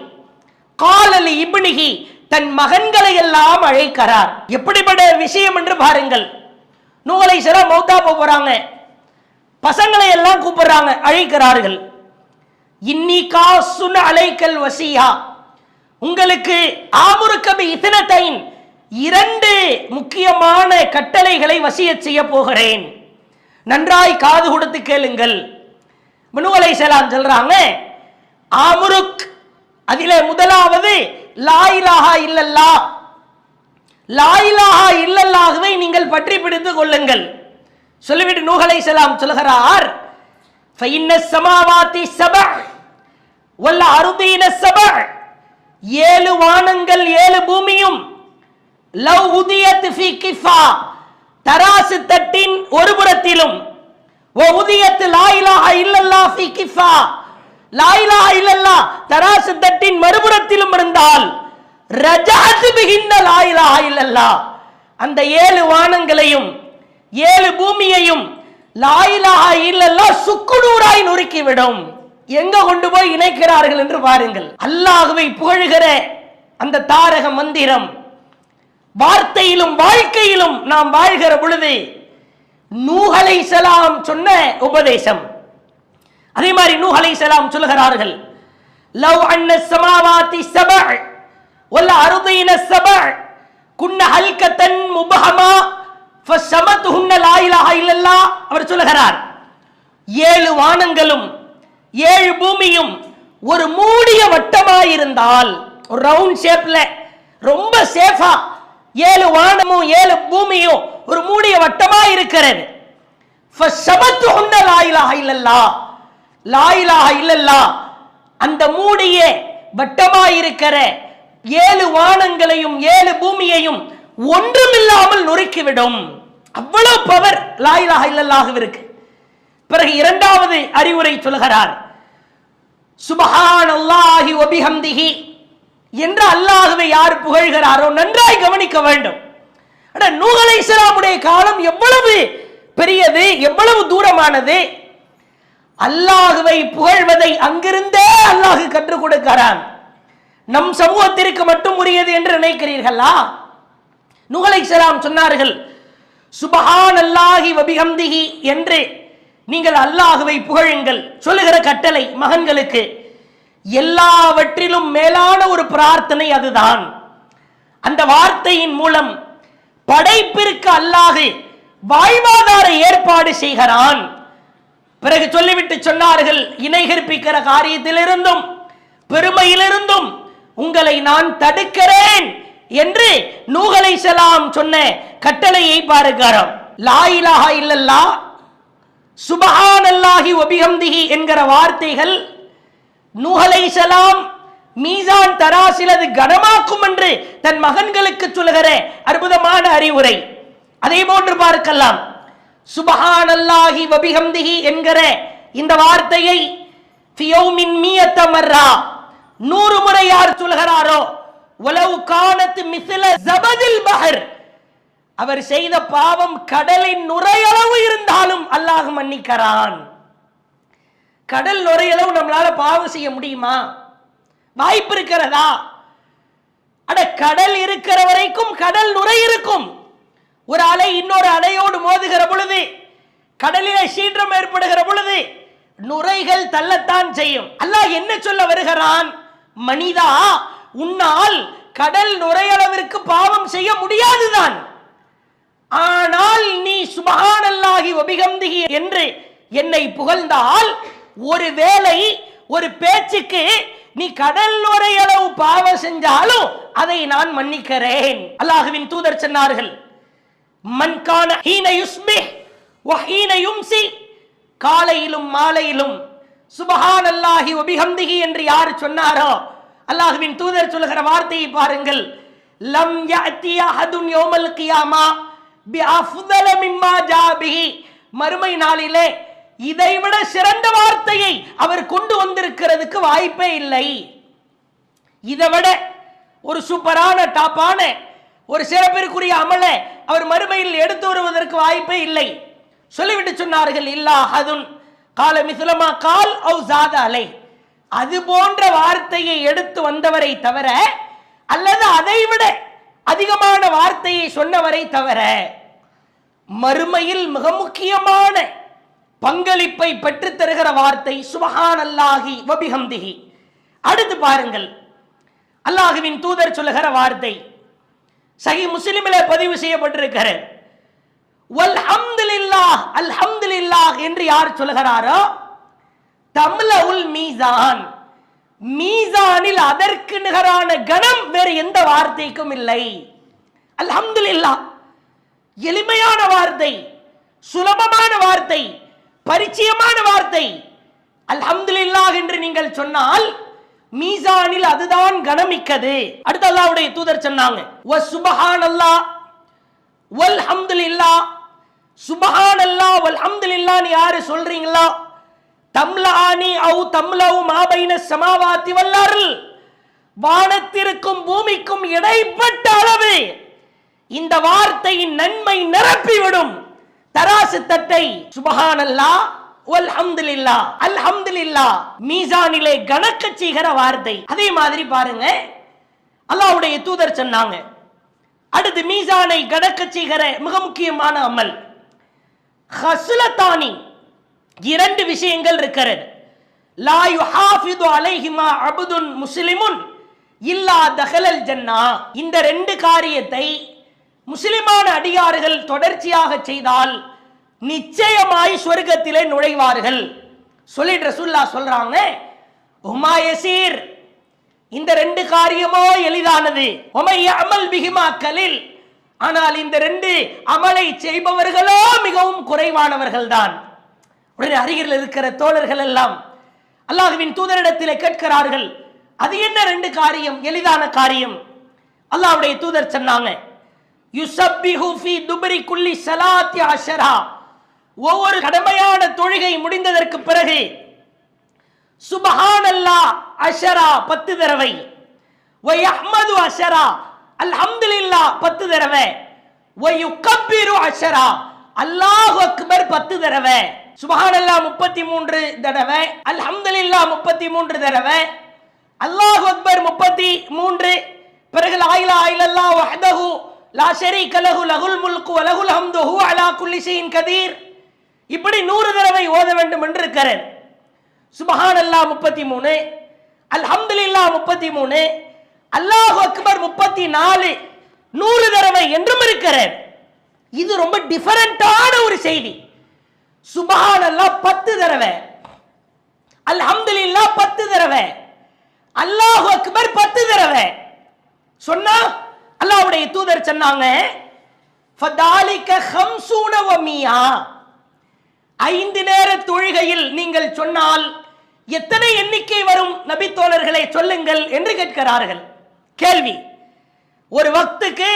காலலி இப்னிஹி, தன் மகன்களை எல்லாம் அழைக்கிறார். எப்படிப்பட்ட விஷயம் என்று பாருங்கள். நூஹ் அலைஹிஸ்ஸலாம் மௌத்தா போறாங்க, பசங்களை எல்லாம் கூப்பிடுறாங்க, அழைக்கிறார்கள். இன்னி காசுன் அலைக்கல் வசியா, உங்களுக்கு ஆமுருக்கபி இத்னதைன், 2 முக்கியமான கட்டளைகளை வசியத் செய்ய போகிறேன், நன்றாய் காது கொடுத்து கேளுங்கள். நூஹ் அலைஹிஸ்ஸலாம் சொல்றாங்க, ஆமுருக், அதிலே முதலாவது லா இலாஹா இல்லல்லாஹ், லா இலாஹா இல்லல்லாஹ்வை நீங்கள் பற்றி பிடித்துக் கொள்ளுங்கள். சொல்லிவிட்டு நூஹ் அலைஹிஸ்ஸலாம் சொல்கிறார், ஃபஇன்ன ஸமாவாதி ஸபஅ வல் அர்தீன ஸபஅ, 7 வானங்கள் 7 பூமியும், லவ் உதியத் ஃபீ கிஃபா, தராசு தட்டின் ஒரு புறத்திலும், வ உதியத் லா இலாஹா இல்லல்லாஹ் ஃபீ கிஃபா, லா இலாஹா இல்லல்லாஹ் தராசு தட்டின் மறுபுறத்திலும் இருந்தால், ரஜஅத் பிஹின்ன லா இலாஹா இல்லல்லாஹ், அந்த 7 வானங்களையும் 7 பூமியையும் லா இலாஹா இல்லல்லாஹ் சுக்குநூறாய் நொறுக்கிவிடும். எங்க கொண்டு போய் இணைக்கிறார்கள் என்று பாருங்கள். அல்லாஹ்வை புகழுகிற அந்த தாரக மந்திரம் வார்த்தையிலும் வாழ்க்கையிலும் நாம் வாழ்கிற பொழுது நூஹ் அலைஹிஸ்ஸலாம் சொன்ன உபதேசம். அதே மாதிரி நூஹ் அலைஹிஸ்ஸலாம் சொல்கிறார்கள், லவ் அன்ன ஸமாவாதி ஸபஅ வல் அர்தீன ஸபஅ குன்ன ஹல்கத்தன் முபஹமா ஃபஸமத்துஹுன்ன லா இலாஹா இல்லல்லாஹ். அவர் சொல்கிறார், 7 வானங்களும் 7 பூமியும் ஒரு மூடிய வட்டமாயிருந்தால், ஒரு ரவுண்ட் ஷேப்ல ரொம்ப சேஃபா 7 வானமும் 7 பூமியும் ஒரு மூடிய வட்டமா இருக்கிறது. ஃபஸமத்துஹுன்ன லா இலாஹா இல்லல்லாஹ், லா இலாஹா இல்லல்லாஹ் அந்த மூடிய வட்டமாயிருக்கிற 7 வானங்களையும் 7 பூமியையும் ஒன்றுமில்லாமல் நொறுக்கிவிடும். அவ்வளவு பவர் லா இலாஹ இல்லல்லாஹு இருக்கு. பிறகு இரண்டாவது அறிவுரை சொல்கிறார், சுப்ஹானல்லாஹி வ பிஹம்திஹி என்ற அல்லாஹ்வை யார் புகழ்கிறாரோ நன்றாய் கவனிக்க வேண்டும். நூஹ் அலைஹிஸ்ஸலாமுடைய காலம் எவ்வளவு பெரியது, எவ்வளவு தூரமானது. அல்லாஹ்வை புகழ்வதை அங்கிருந்தே அல்லாஹ் கற்றுக் கொடுக்கிறான். நம் சமூகத்திற்கு மட்டும் உரியது என்று நினைக்கிறீர்களா? நூஹ் அலைஹிஸ்ஸலாம் சொன்னார்கள், சுப்ஹானல்லாஹி வ பிஹம்திஹி என்று நீங்கள் அல்லாஹ்வை புகழுங்கள். சொல்லுகிற கட்டளை மகன்களுக்கு எல்லாவற்றிலும் மேலான ஒரு பிரார்த்தனை அதுதான். அந்த வார்த்தையின் மூலம் படைப்பிற்கு அல்லாஹ் வாழ்வாதார ஏற்பாடு செய்கிறான். பிறகு சொல்லிவிட்டு சொன்னார்கள், இணை கற்பிக்கிற காரியத்திலிருந்தும் பெருமையிலிருந்தும் உங்களை நான் தடுக்கிறேன் என்று நூஹ் அலைஹிஸ்ஸலாம் சொன்ன கட்டளையை பாருகிறோம். லா இலாஹ இல்லல்லாஹ் சுப்ஹானல்லாஹி வ பிஹம்திஹி என்கிற வார்த்தைகள் நூஹ் அலைஹிஸ்ஸலாம் மீசான் தராசில் அது கனமாக்கும் என்று தன் மகன்களுக்கு சொல்லுகிற அற்புதமான அறிவுரை. அதே போன்று பார்க்கலாம், சுப்ஹானல்லாஹி வ பிஹம்திஹி என்கிற இந்த வார்த்தையை ஃபியௌமின் மியத மர்ரா 100 முறை யார் சொல்கிறாரோ, வலவ் கானத் மிஸ்ல ஜபதில் பஹர், அவர் செய்த பாவம் கடலின் நுரையளவு இருந்தாலும் அல்லாஹ் மன்னிக்கிறான். கடல் நுரையளவு நம்மளால பாவம் செய்ய முடியுமா? வாய்ப்பு இருக்கிறதா? அட, கடல் இருக்கிற வரைக்கும் கடல் நுரை இருக்கும். ஒரு அலை இன்னொரு அலையோடு மோதுகிற பொழுது, கடலிலே சீற்றம் ஏற்படுகிற பொழுது நுரைகள் தள்ளத்தான் செய்யும். அல்லாஹ் என்ன சொல்ல வருகிறான்? மனிதா, உன்னால் கடல் நுரையளவிற்கு பாவம் செய்ய முடியாதுதான். ஆனால் நீ சுப்ஹானல்லாஹி வ பிஹம்திஹி என்று என்னை புகழ்ந்தால், ஒருவேளை ஒரு பேச்சுக்கு நீ கடல் நுரையளவு பாவம் செஞ்சாலும் அதை நான் மன்னிக்கிறேன். அல்லாஹ்வின் தூதர் சொன்னார்கள், மன் கான ஹீன யுஸ்பிஹ் வ ஹீன யும்சி, காலையிலும் மாலையிலும் சுப்ஹானல்லாஹி வ பிஹம்திஹி என்று யார் சொன்னாரோ, அல்லாஹ்வின் தூதர் சொல்லுகிற வார்த்தையை பாருங்கள், லம் யஅதி அஹதுன் யௌமல் கியாமா பி அஃதல மிம்மா ஜா பிஹி, மறுமை நாளிலே இதைவிட சிறந்த வார்த்தையை அவர் கொண்டு வந்திருக்கிறதுக்கு வாய்ப்பே இல்லை. இதைவிட ஒரு சூப்பரான டாப்பான ஒரு சிறப்பிற்குரிய அமலை அவர் மறுமையில் எடுத்து வருவதற்கு வாய்ப்பே இல்லை. சொல்லிவிட்டு சொன்னார்கள், இல்லா ஹதுன் கால மிஸ்லமா கால் அவ் ஜாத அலை, அது போன்ற வார்த்தையை எடுத்து வந்தவரை தவிர, அல்லது அதைவிட அதிகமான வார்த்தையை சொன்னவரை தவிர, மறுமையில் மிக முக்கியமான பங்களிப்பை பெற்று தருகிற வார்த்தை சுப்ஹானல்லாஹி வ பிஹம்திஹி. அடுத்து பாருங்கள், அல்லாஹ்வின் தூதர் சொல்லுகிற வார்த்தை சஹீஹ் முஸ்லிமிலே பதிவு செய்யப்பட்டிருக்கிறது. வல்ஹம்துலில்லாஹ், அல்ஹம்துலில்லாஹ் என்று யார் சொல்லுகிறாரோ, தம்லஉல் மீசான், மீசானில் அதற்கு நிகரான கணம் வேறு எந்த வார்த்தைக்கும் இல்லை. அல்ஹம்துலில்லாஹ் எளிமையான வார்த்தை, சுலபமான வார்த்தை, பரிச்சயமான வார்த்தை. அல்ஹம்துலில்லாஹ் என்று நீங்கள் சொன்னால் மீசானில் அதுதான் கனமிக்கது. அடுத்து அல்லாஹ்வுடைய தூதர் சொன்னாங்க, வ சுப்ஹானல்லாஹ் வல் ஹம்துலில்லாஹ், சுப்ஹானல்லாஹ் வல் ஹம்துலில்லாஹ் யாரு சொல்றீங்களோ, தம்லானி அவு தம்லவு மா பைன ஸமாவாதி வல் அர்ல், வானத்திற்கும் பூமிக்கும் இடைப்பட்ட அளவு இந்த வார்த்தையின் நன்மை நிரப்பிவிடும் தராசு தட்டை. சுப்ஹானல்லாஹ் வல் ஹம்துலில்லாஹ், அல்ஹம்துலில்லாஹ் மீசானிலே கணக்க செய்கிற வார்த்தை. அதே மாதிரி பாருங்க, அல்லாஹ்வுடைய தூதர் சொன்னாங்க, அடுத்து மீசானை கணக்க செய்கிற மிக முக்கியமான அமல் ஹஸ்லத்தானி, 2 விஷயங்கள் இருக்கிறது. லா யுஹாஃபிது அலைஹிமா அப்துன் முஸ்லிமுன் இல்லா தஹலல் ஜன்னா, இந்த 2 காரியத்தை முஸ்லிமான அடியார்கள் தொடர்ச்சியாக செய்தால் நிச்சயமாய் சொர்க்கத்திலே நுழைவார்கள். சொல்லிட்டு ரசூலுல்லாஹ் சொல்றாங்க, உமா யசீர், இந்த 2 காரியமோ எளிதானது, உமை அமல் பிஹிமா கலில், ஆனால் இந்த 2 அமலை செய்பவர்களோ மிகவும் குறைவானவர்கள் தான். உடனே அருகில் இருக்கிற தோழர்கள் எல்லாம் அல்லாஹ்வின் தூதரிடத்தில் கேட்கிறார்கள், அது என்ன 2 காரியம், எளிதான காரியம்? அல்லாஹ்வுடைய தூதர் சொன்னாங்க, யுஸப்பிஹு ஃபீ துபரி குல்லி ஸலாத்தி அஷரா, ஒவ்வொரு கடமையான தொழுகை முடிந்ததற்கு பிறகு சுப்ஹானல்லாஹ் அஷரா 10 தடவை, வ யஹ்மது அஷரா அல்ஹம்துலில்லாஹ் 10 தடவை, வ யுகப்பிரு அஷரா அல்லாஹு அக்பர் 10 தடவை, சுப்ஹானல்லாஹ் 33 தடவை, அல்ஹம்துலில்லாஹ் 33 தடவை, அல்லாஹு அக்பர் 33, பிறகு லா இலாஹா இல்லல்லாஹ் வஹ்தஹு லா ஷரீக லஹு லஹுல் முல்கு வ லஹுல் ஹம்து ஹுவ அலா குல்லி ஷைஇன் கதீர். இப்படி 100 தடவை ஓத வேண்டும் என்று இருக்கிறேன். சுப்ஹானல்லாஹ் 33, அல்ஹம்துலில்லாஹ் 33, அல்லாஹு அக்பர் 34, 100 தடவை என்றும் இருக்கிறேன். இது ரொம்ப டிஃபரண்டான ஒரு செய்தி. சுப்ஹானல்லாஹ் 10 தடவை, அல்ஹம்துலில்லாஹ் 10 தடவை, அல்லாஹு அக்பர் 10 தடவை சொன்னா அல்லாஹ்வுடைய தூதர் சொன்னாங்க, ஃபதாலிக ஹம்சூன வ மியா, 5 நேர தொழுகையில் நீங்கள் சொன்னால் எத்தனை எண்ணிக்கை வரும் நபி தோழர்களை சொல்லுங்கள் என்று கேட்கிறார்கள். கேள்வி, ஒரு வக்துக்கு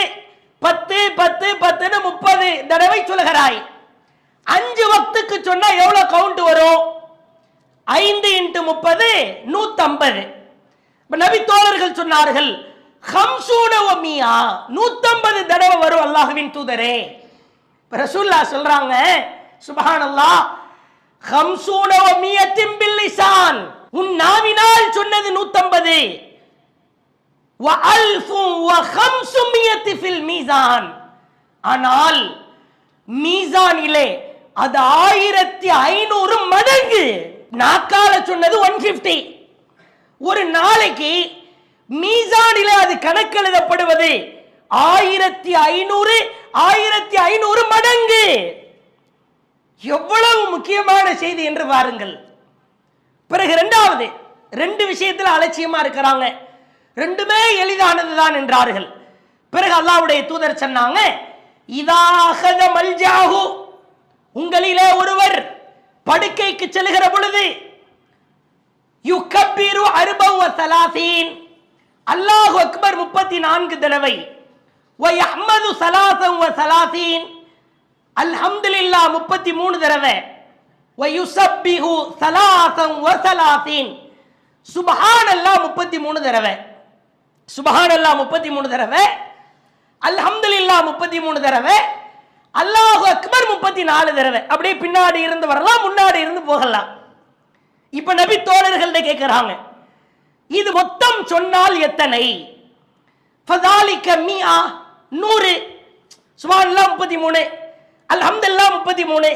10 10 10 30 தடவை சொல்கிறாய், 5 வக்துக்கு சொன்னா எவ்வளவு கவுண்ட் வரும்? 5 × 30 150. நபி தோழர்கள் சொன்னார்கள், ஹம்சூன வ மியா, 150 தடவை வரும் அல்லாஹ்வின் தூதரே. ரசூலுல்லாஹ் சொல்றாங்க, சுப்ஹானல்லாஹ், ஹம்சூன வ மியத்தின் பில் லிசான், உன் நாவினால் சொன்னது 150, வ அல்ஃபு வ ஹம்சுமியத்தி ஃபில் மீசான், ஆனால் மீசானிலே அது 1500 மடங்கு. நாக்கால சொன்னது 150. ஒரு நாளைக்கு மீசானிலே அது கணக்கெழுதப்படுவது 1500 மடங்கு. எவ்வளவு முக்கியமான செய்தி என்று பாருங்கள். பிறகு இரண்டாவது, 2 விஷயத்தில் அலட்சியமா இருக்கிறாங்க, ரெண்டுமே எளிதானதுதான் என்றார்கள். பிறகு அல்லாஹ்வுடைய தூதர் சொன்னாங்க, இதா அஹத மல்ஜாஹு, உங்களிலே ஒருவர் படுக்கைக்கு செல்கிற பொழுது யுகப்பிரு 34, அல்லாஹு அக்பர் 34 தடவை, வ யஹ்மது 33, அல்ஹம்துலில்லாஹ் 33 தடவை, வ யுஸப்பிஹு 33, சுப்ஹானல்லாஹ் 33 தடவை, சுப்ஹானல்லாஹ் 33 தடவை, அல்ஹம்துலில்லாஹ் 33 தடவை, அல்லாஹு அக்பர் 34 தடவை. அப்படியே பின்னாடி இருந்து வரலாம், முன்னாடி இருந்து போகலாம். இப்ப நபி தோழர்கள்ட்ட கேட்கிறாங்க, இது மொத்தம் சொன்னால் எத்தனை? ஃபதாலிக மியா, 100, சுப்ஹானல்லாஹ் 33, அல்ஹம்துலில்லாஹ் 33,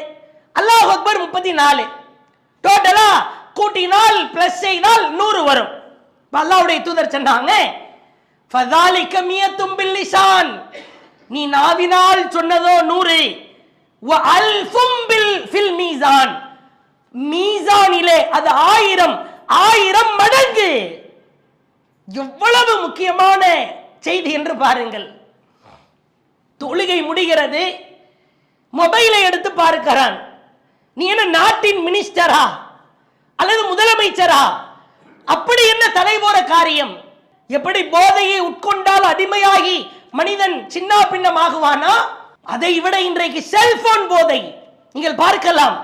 அல்லாஹு அக்பர் 34, டோட்டலா கூட்டினால் பிளஸ் செய்தால் 100 வரும். அல்லாஹ்வுடைய தூதர் சொன்னாங்க, ஃபதாலிக மியத்தும் பில் லிசான், நீ நாவினால் சொன்னதோ 100, வ அல்ஃபும் ஃபில் மீசான், மீசானிலே அது 1000 மடங்கு. எவ்வளவு முக்கியமான செய்தி என்று பாருங்கள். தொழுகை முடிகிறது, மொபைலை எடுத்து பார்க்கிறான். நீ என்ன நாட்டின் மினிஸ்டரா அல்லது முதலமைச்சரா? அப்படி என்ன தலைவோர காரியம்? எப்படி போதையை உட்கொண்டால் அடிமையாகி மனிதன் சின்ன பின்னமாகுவானா, அதை விட இன்றைக்கு செல்போன் போதை. நீங்கள் பார்க்கலாம்,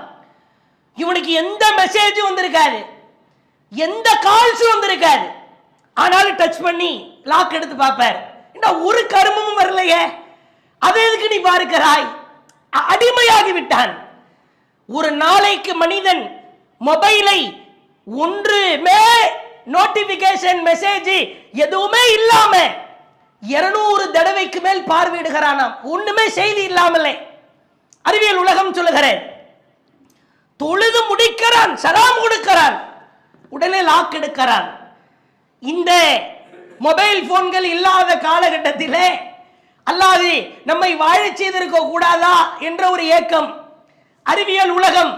இவனுக்கு எந்த மெசேஜ் வந்திருக்காது, எந்த கால்ஸ் வந்திருக்காது, ஆனாலும் டச் பண்ணி லாக் எடுத்து பார்ப்பார். ஒரு கருமமும் வரலையே, அதை எதுக்கு நீ பார்க்கிறாய்? அடிமையாகி விட்டான். ஒரு நாளைக்கு மனிதன் மொபைலை ஒன்றுமே நோட்டிபிகேஷன் மெசேஜ் எதுவுமே இல்லாம 200 தடவைக்கு மேல் பார்வையிடுகிறானாம், ஒண்ணுமே செய்தி இல்லாமலே. அறிவியல் உலகம் சொல்லுகிறேன். தொழுது முடிக்கிறான், சலாம் கொடுக்கிறான், உடனே லாக் எடுக்கிறான். இந்த மொபைல் போன்கள் இல்லாத காலகட்டத்திலே அல்லாஹ் நம்மை வாழச் செய்திருக்க கூடாதா என்ற ஒரு ஏக்கம். அறிவியல் உலகம்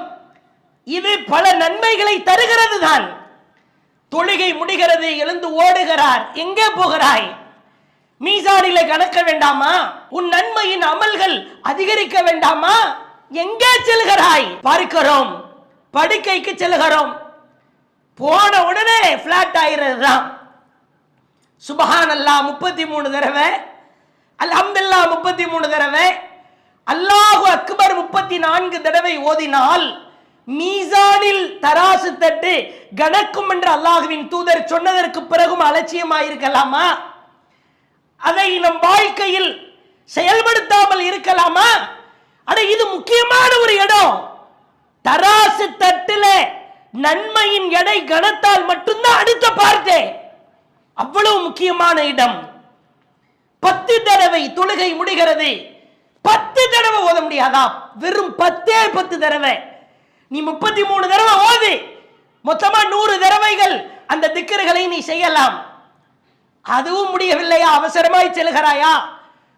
இது பல நன்மைகளை தருகிறது தான். தொழுகை முடிகிறது, எழுந்து ஓடுகிறார். எங்கே போகிறாய்? மீசானிலே கணக்க வேண்டாமா? உன் நன்மையின் அமல்கள் அதிகரிக்க வேண்டாமா? எங்கே செல்கிறாய்? பார்க்கிறோம், படுக்கைக்கு செல்கிறோம், போன உடனே பிளாட் ஆகிறது தான். சுப்ஹானல்லாஹ் 33 தடவை, அல்ஹம்துலில்லாஹ் 33 தடவை, அல்லாஹு அக்பர் 34 தடவை ஓதினால் மீசானில் தராசு தட்டு கணக்கும் என்று அல்லாஹுவின் தூதர் சொன்னதற்கு பிறகும் அலட்சியமாயிருக்கலாமா? அதை நம் வாழ்க்கையில் செயல்படுத்தாமல் இருக்கலாமா? அட, இது முக்கியமான ஒரு இடம். தராசு தட்டுல நன்மையின் எடை கணத்தால் மட்டும்தான் அடுத்த பார்த்தே. அவ்வளவு முக்கியமான இடம். 10 தடவை தொழுகை முடிகிறது. 10 தடவை ஓத முடியாதா? வெறும் 10 தடவை. நீ 33 தடவை ஓது. மொத்தமா 100 தடவைகள் அந்த திக்ருகளை நீ செய்யலாம். அதுவும் முடியவில்லையா? அவசரமாய் செல்கிறாயா?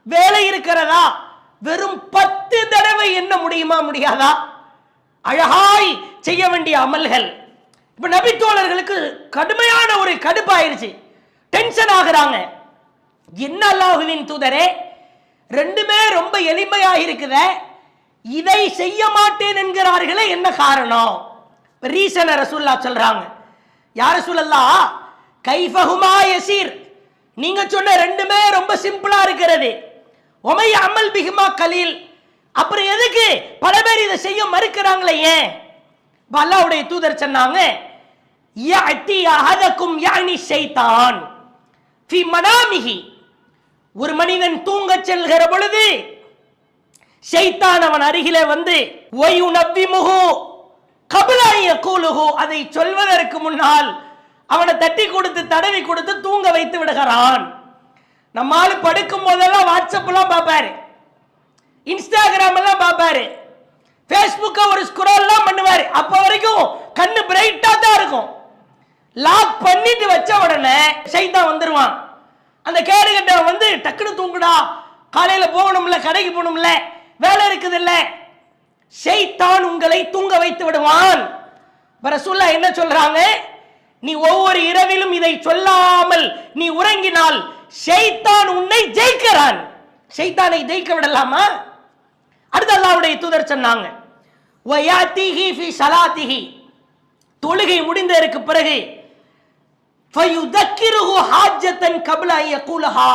வேலை இருக்கிறதா? வெறும் 10 தடவை என்ன முடியுமா? முடியாதா? அழகாய் செய்ய வேண்டிய அமல்கள். இப்ப நபி தோழர்களுக்கு கடுமையான ஒரு கடுப்பாயிருச்சு, டென்ஷன் ஆகுறாங்க. என்ன அல்லாஹுவின் தூதரே, ரெண்டுமே ரொம்ப எளிமையாக இருக்குத, இதை செய்ய மாட்டேன் என்கிறார்களே, என்ன காரணம்? ரீசன் ரசூலுல்லாஹ் சொல்றாங்க. யா ரசூலல்லாஹ், கைஃபஹுமா யஸீர், நீங்க சொன்ன ரெண்டுமே ரொம்ப சிம்பிளா இருக்கிறது. ஒமை அமல் பிஹிமா கலீல், அப்புறம் எதுக்கு பல பேர் இதை செய்ய மறுக்கிறாங்களே? ஏன்? அல்லாஹ்வுடைய தூதர் சொன்னாங்க, யஅதி அஹதக்கும் யானி ஷைத்தான் ஃபி மனாமிஹி, ஒரு மனிதன் தூங்க செல்கிற பொழுது ஷைத்தான் அவன் அருகிலே வந்து வயுனவ்விமுஹு கப்ல யகூலுஹு, அதை சொல்வதற்கு முன்னால் அவனை தட்டி கொடுத்து தடவி கொடுத்து தூங்க வைத்து விடுகிறான். நம்மால் படுக்கும் போதெல்லாம் வாட்ஸ்அப் எல்லாம் பார்ப்பாரு, இன்ஸ்டாகிராம் எல்லாம் பார்ப்பாரு, ஃபேஸ்புக்கை ஒரு ஸ்க்ரோல்லாம் பண்ணுவாரு. அப்ப வரைக்கும் கண்ணு பிரைட்டா தான் இருக்கும். லாக் பண்ணிட்டு வச்ச உடனே ஷைத்தான் வந்துருவான். அந்த கேடுகட்ட வந்து டக்குன்னு தூங்குடா, காலையில போகணும்ல, கடைக்கு போகணும்ல, வேலை இருக்குது இல்ல, ஷைத்தான் உங்களை தூங்க வைத்து விடுவான். ரசூலுல்லாஹ் என்ன சொல்றாங்க? நீ ஒவ்வொரு இரவிலும் இதை சொல்லாமல் நீ உறங்கினால் ஷைத்தான் உன்னை ஜெயிக்கிறான். ஷைத்தானை ஜெயிக்க விடலாமா? அடுத்து அல்லாஹ்வுடைய தூதர் சொன்னாங்க, வயாதிஹி ஃபி ஸலாத்திஹி, தொழுகை முடிந்ததற்கு பிறகு ஃபயுதக்கிருஹு ஹாஜ்ஜத்தன் கப்ல அன் யகூலஹா,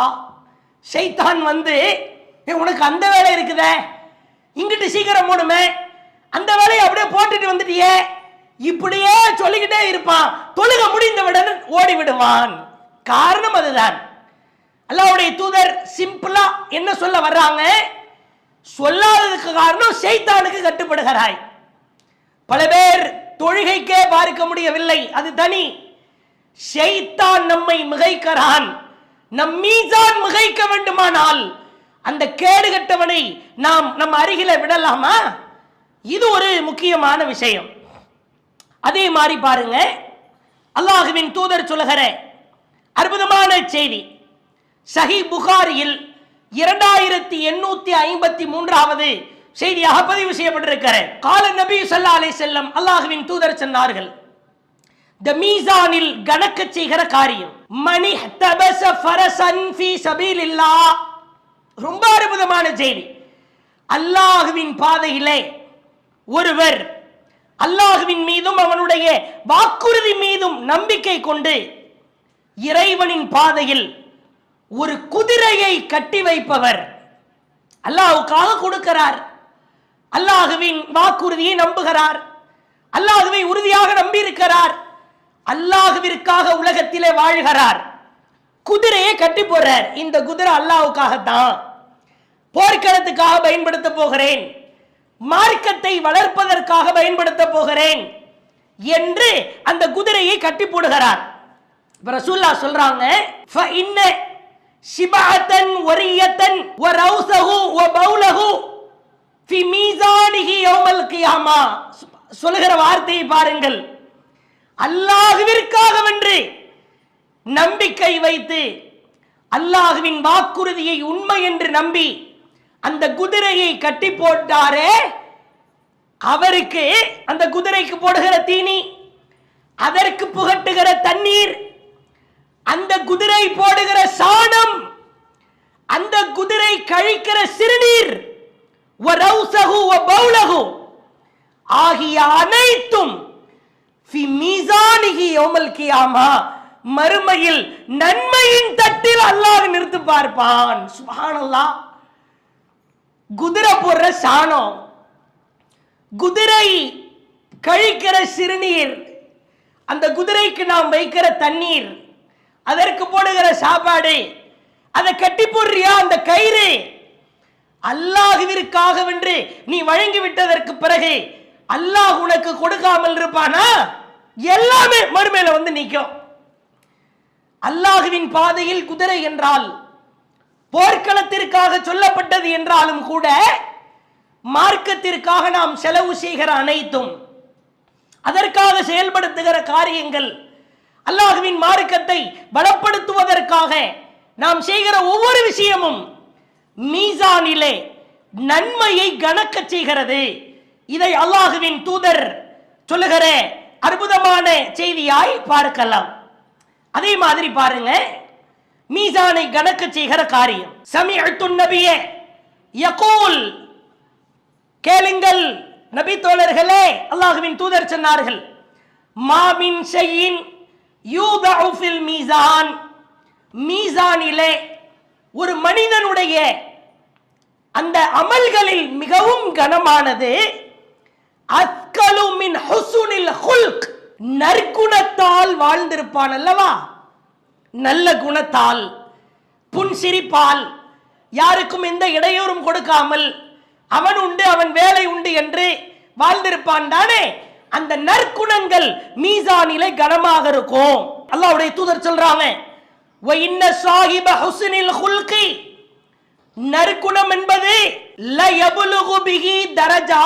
ஷைத்தான் வந்து உனக்கு அந்த வேலை இருக்குதே, இங்கிட்டு சீக்கிரம் போணுமே, அந்த வேலையை அப்படியே போட்டுட்டு வந்துட்டியே, இப்படியே சொல்லிக்கிட்டே இருப்பான். தொழுகை முடிந்தவுடன் ஓடி விடுவான். காரணம் அதுதான். அல்லாஹ்வுடைய தூதர் சிம்பிளா என்ன சொல்ல வர்றாங்க? சொல்லாததுக்கு காரணம் ஷைத்தானுக்கு கட்டுப்படுகிறாய். பல பேர் தொழுகைக்கே பார்க்க முடியவில்லை, அது தனி. ஷைத்தான் நம்மை மிகைக்கிறான். நம் மீசான் மிகைக்க வேண்டுமானால் அந்த கேடுகட்டவனை நாம் நம்ம அருகில விடலாமா? இது ஒரு முக்கியமான விஷயம். அதே மாதிரி பாருங்க, அல்லாஹ்வின் தூதர் சொல்லுகிற அற்புதமான செய்தி சஹீஹ் புகாரியில் 2853வது செய்தியாக பதிவு செய்யப்பட்டிருக்கிறது. கால நபி ஸல்லல்லாஹு அலைஹி வஸல்லம், அல்லாஹ்வின் தூதர் சொன்னார்கள், இந்த மீசானில் கணக்க செய்கிற காரியம், மனி தபஸ ஃபரஸன் ஃபீ சபீலில்லாஹ், ரொம்ப அற்புதமான செய்தி. அல்லாஹ்வின் பாதையிலே ஒருவர் அல்லாஹ்வின் மீதும் அவனுடைய வாக்குறுதி மீதும் நம்பிக்கை கொண்டு இறைவனின் பாதையில் ஒரு குதிரையை கட்டி வைப்பவர், அல்லாஹ்வுக்காக கொடுக்கிறார், அல்லாஹ்வின் வாக்குறுதியை நம்புகிறார், அல்லாஹ்வை உறுதியாக நம்பி இருக்கிறார், அல்லாஹ்விற்காக உலகத்திலே வாழ்கிறார், குதிரையை கட்டி போறார். இந்த குதிரை அல்லாஹ்வுக்காகத்தான், போர்க்களத்துக்காக பயன்படுத்த போகிறேன், மார்க்கத்தை வளர்ப்பதற்காக பயன்படுத்த போகிறேன் என்று அந்த குதிரையை கட்டி போடுகிறார். ரசூலுல்லாஹ் சொல்றாங்க, ஃபஇன்ன ஷிபஅத்தன் வரியத்தன் வரௌஸஹு வபௌலஹு ஃபி மீசானிஹி யௌமல் கியாமா, சொல்லுகிற வார்த்தையை பாருங்கள். அல்லாஹ்விற்காகவென்று நம்பிக்கை வைத்து அல்லாஹ்வின் வாக்குறுதியை உண்மை என்று நம்பி அந்த குதிரையை கட்டி போட்டாரே, அவருக்கு அந்த குதிரைக்கு போடுகிற தீனி, அதற்கு புகட்டுகிற தண்ணீர், அந்த குதிரை போடுகிற சாணம், அந்த குதிரை கழிக்கிற சிறுநீர், வரௌஸஹு வபௌலஹு ஆகிய அனைத்தும் ஃபி மீசானிஹி யௌமல் கியாமா, மறுமையில் நன்மையின் தட்டில் அல்லாஹ் நிறுத்தி பார்ப்பான். சுப்ஹானல்லாஹ். குதிரை போடுற சாணம், குதிரை கழிக்கிற சிறுநீர், அந்த குதிரைக்கு நாம் வைக்கிற தண்ணீர், அதற்கு போடுகிற சாப்பாடு, அதை கட்டி போடுறியா அந்த கயிறு, அல்லாஹ்விற்காக வென்று நீ வழங்கி விட்டதற்கு பிறகு அல்லாஹ் உனக்கு கொடுக்காமல் இருப்பானா? எல்லாமே மறுமையில வந்து நிற்கும். அல்லாஹ்வின் பாதையில் குதிரை என்றால் போர்க்களத்திற்காக சொல்லப்பட்டது என்றாலும் கூட மார்க்கத்திற்காக நாம் செலவு செய்கிற அனைத்தும், அதற்காக செயல்படுத்துகிற காரியங்கள், அல்லாஹ்வின் மார்க்கத்தை பலப்படுத்துவதற்காக நாம் செய்கிற ஒவ்வொரு விஷயமும் மீசானிலே நன்மையை கணக்க செய்கிறது. இதை அல்லாஹ்வின் தூதர் சொல்லுகிற அற்புதமான செய்தியாய் பார்க்கலாம். அதே மாதிரி பாருங்க, மீசானை கணக்க செய்கிற காரியம். சமிஅத்து நபியே யகூல், கேளுங்கள் நபி தோழர்களே, அல்லாஹ்வின் தூதர் சொன்னார்கள், மாமின் ஷைஇன் யூதஉ ஃபில் மீசான், மீசானிலே ஒரு மனிதனுடைய அந்த அமல்களில் மிகவும் கனமானது அஸ்கலு மின் ஹுஸ்னில் ஹுல்க், நற்குணத்தால் வாழ்ந்திருப்பான் அல்லவா, நல்ல குணத்தால், புன்சிரிப்பால், யாருக்கும் எந்த இடையூறும் கொடுக்காமல் அவன் உண்டு அவன் வேலை உண்டு என்று வாழ்ந்திருப்பான் தானே, அந்த நற்குணங்கள் மீசானிலே கனமாக இருக்கும். அல்லாஹ்வுடைய தூதர் சொல்றாங்க, வ இன்ன ஸாஹிப ஹுஸ்னில் ஹுல்கி, நற்குணம் என்பது ல யப்லுகு பிஹி தரஜா,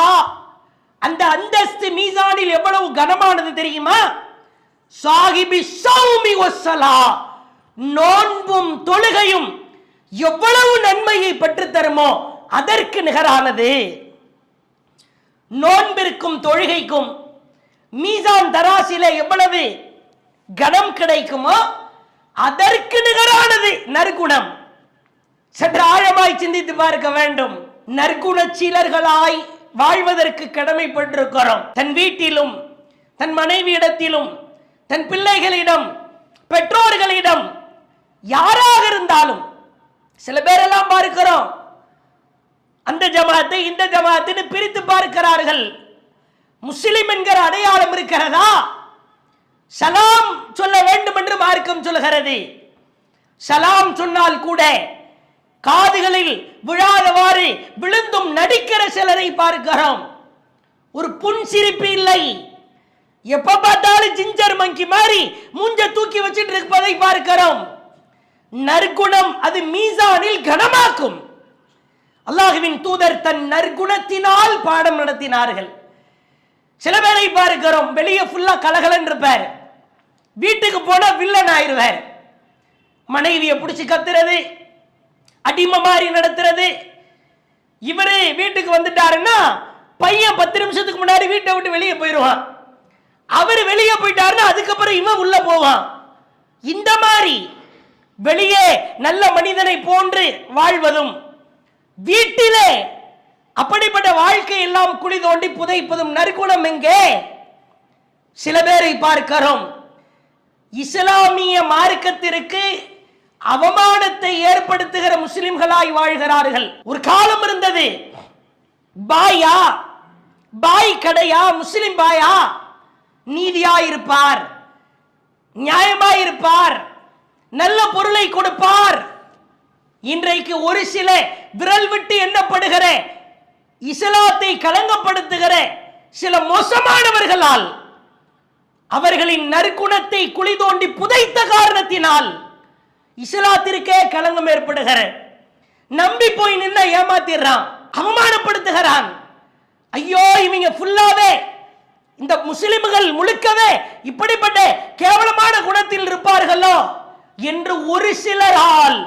அந்த அந்தஸ்து மீசானில் எவ்வளவு கனமானது தெரியுமா? சாஹிபி ஸௌமி வஸ்ஸலா, நோன்பும் தொழுகையும் எவ்வளவு நன்மையை பெற்று தருமோ அதற்கு நிகரானது. நோன்பிற்கும் தொழுகைக்கும் மீசான் தராசிலே எவ்வளவு கனம் கிடைக்குமோ அதற்கு நிகரானது நற்குணம். சற்று ஆழமாய் சிந்தித்து பார்க்க வேண்டும். நற்குணச்சீலர்களாய் வாழ்வதற்கு கடமைப்பட்டிருக்கிறோம். தன் வீட்டிலும் தன் மனைவியிடத்திலும் தன் பிள்ளைகளிடம் பெற்றோர்களிடம் யாராக இருந்தாலும், சில பேரெல்லாம் பார்க்கிறோம் அந்த ஜமாத்தை இந்த ஜமாத்துன்னு பிரித்து பார்க்கிறார்கள். முஸ்லிம் என்கிற அடையாளம் இருக்கிறதா? சலாம் சொல்ல வேண்டும் என்று மார்க்கம் சொல்கிறது. சலாம் சொன்னால் கூட காதுகளில் விழாதவாறு விழுந்தும் நடிக்கிற சிலரை பார்க்கிறோம். ஒரு புன்சிரிப்பு இல்லை, எப்ப பார்த்தாலும் ஜிஞ்சர் மங்கி மாதிரி மூஞ்ச தூக்கி வச்சிட்டு இருப்பதை பார்க்கிறோம். நற்குணம் அது மீசானில் கனமாக்கும். அல்லாஹ்வின் தூதர் தன் நற்குணத்தினால் பாடம் நடத்தினார்கள். சில பேரை பார்க்கிறோம், வெளியே ஃபுல்லா கலகலன்னு இருப்பார், வீட்டுக்கு போனா வில்லன் ஆயிருவார். மனைவியை பிடிச்சி கத்துறது, அடிமை மாதிரி நடத்துறது. இவரு வீட்டுக்கு வந்துட்டாருன்னா பையன் 10 நிமிஷத்துக்கு முன்னாடி வீட்டை விட்டு வெளியே போயிடுவான். அவர் வெளியே போயிட்டாருன்னா அதுக்கப்புறம் இவன் உள்ள போவான். இந்த மாதிரி வெளியே நல்ல மனிதனை போன்று வாழ்வதும் வீட்டிலே அப்படிப்பட்ட வாழ்க்கை எல்லாம் குழி தோண்டி புதைப்பதும் நற்குணம் எங்கே? சில பேரை பார்க்கிறோம், இஸ்லாமிய மார்க்கத்திற்கு அவமானத்தை ஏற்படுத்துகிற முஸ்லிம்களாய் வாழ்கிறார்கள். ஒரு காலம் இருந்தது, பாயா, பாய் கடையா, முஸ்லிம் பாயா, நீதியாயிருப்பார், நியாயமாயிருப்பார், நல்ல பொருளை கொடுப்பார். இன்றைக்கு ஒரு சில விரல் விட்டு எண்ணப்படுகிற இஸ்லாத்தை களங்கப்படுத்துகிற சில மோசமானவர்களால் அவர்களின் நற்குணத்தை குழி தோண்டி புதைத்த காரணத்தினால் இஸ்லாத்திற்கே களங்கம் ஏற்படுகிற, நம்பி போய் நின்ன ஏமாத்திடுறான், அவமானப்படுத்துகிறான். ஐயோ, இவங்க ஃபுல்லாவே இந்த முஸ்லிம்கள் முழுக்கவே இப்படிப்பட்ட கேவலமான குணத்தில் இருப்பார்களோ என்று ஒரு சிலரால்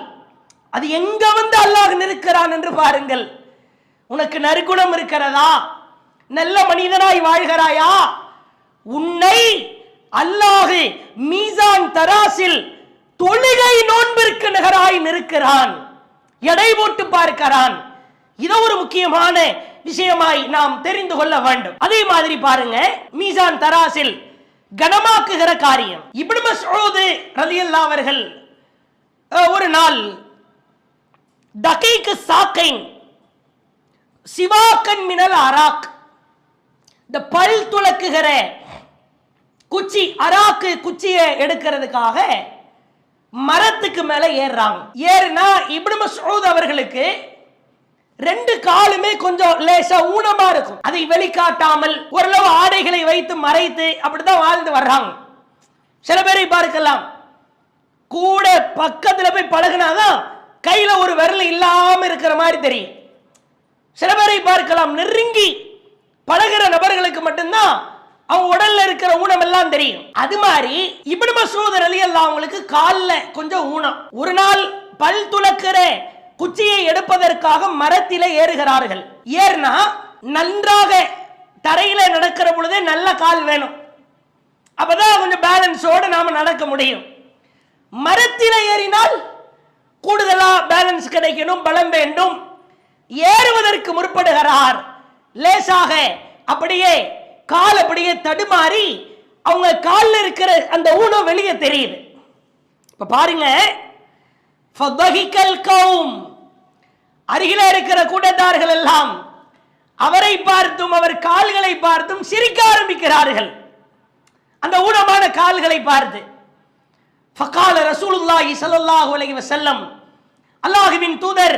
அது எங்க வந்து அல்லாஹ் நிற்கிறான் என்று பாருங்கள். உனக்கு நற்குணம் இருக்கிறதா? நல்ல மனிதனாய் வாழ்கிறாயா? உன்னை அல்லாஹ் மீசான் தராசில் தொழுகை நோன்பிற்கு நிகராய் நிற்கிறான், எடை போட்டு பார்க்கிறான். இது ஒரு முக்கியமான விஷயமாய் நாம் தெரிந்து கொள்ள வேண்டும். அதே மாதிரி பாருங்க, மீசான் தராசில் கனமாக்குகிற காரியம். இப்னு மஸ்ஊத் ரலியல்லாஹு அவர்கள் ஒரு நாள் தகீக் சாக்கைன் சிவாக்கன் மினல் அராக், இந்த பல் துலக்குகிற குச்சி, அராக்கு குச்சியை எடுக்கிறதுக்காக மரத்துக்கு மேல ஏறுறாங்க. ஏறினா இப்னு மஸ்ஊத் அவர்களுக்கு ரெண்டு காலுமே கொஞ்சம் லேசா ஊனமா இருக்கும். அதை வெளிக்காட்டாமல் ஓரளவு ஆடைகளை வைத்து மறைத்து அப்படிதான் வாழ்ந்து வர்றாங்க. சில பேரை பார்க்கலாம், கூட பக்கத்துல போய் பழகினாதான் கையில ஒரு விரல் இல்லாம இருக்கிற மாதிரி தெரியும். சில பேரை பார்க்கலாம், நெருங்கி பழகிற நபர்களுக்கு மட்டும்தான் அவங்க உடல்ல இருக்கிற ஊனம் எல்லாம் தெரியும். அது மாதிரி இப்னு மஸ்ஊத் ரலியல்லாஹு அவங்களுக்கு கால்ல கொஞ்சம் ஊனம். ஒரு நாள் பல் துலக்கிற குச்சியை எடுப்பதற்காக மரத்திலே ஏறுகிறார்கள். ஏறினா நன்றாக தரையில நடக்கிற பொழுதே நல்ல கால் வேணும், அப்பதான் கொஞ்சம் பேலன்ஸோடு நாம நடக்க முடியும். மரத்தில ஏறினால் கூடுதலா பேலன்ஸ் கிடைக்கணும், பலம் வேண்டும். ஏறுவதற்கு முற்படுகிறார். லேசாக அப்படியே கால் அப்படியே தடுமாறி அவங்க காலில் இருக்கிற அந்த ஊனம் வெளியே தெரியுது. இப்ப பாருங்க, ஃபதஹிகல் கௌம், அருகில இருக்கிற கூட்டத்தார்கள் எல்லாம் அவரை பார்த்தும் அவர் கால்களை பார்த்தும் சிரிக்க ஆரம்பிக்கிறார்கள், அந்த ஊனமான கால்களை பார்த்து. ஃபகால ரசூலுல்லாஹி ஸல்லல்லாஹு அலைஹி வஸல்லம், அல்லாஹ்வின் தூதர்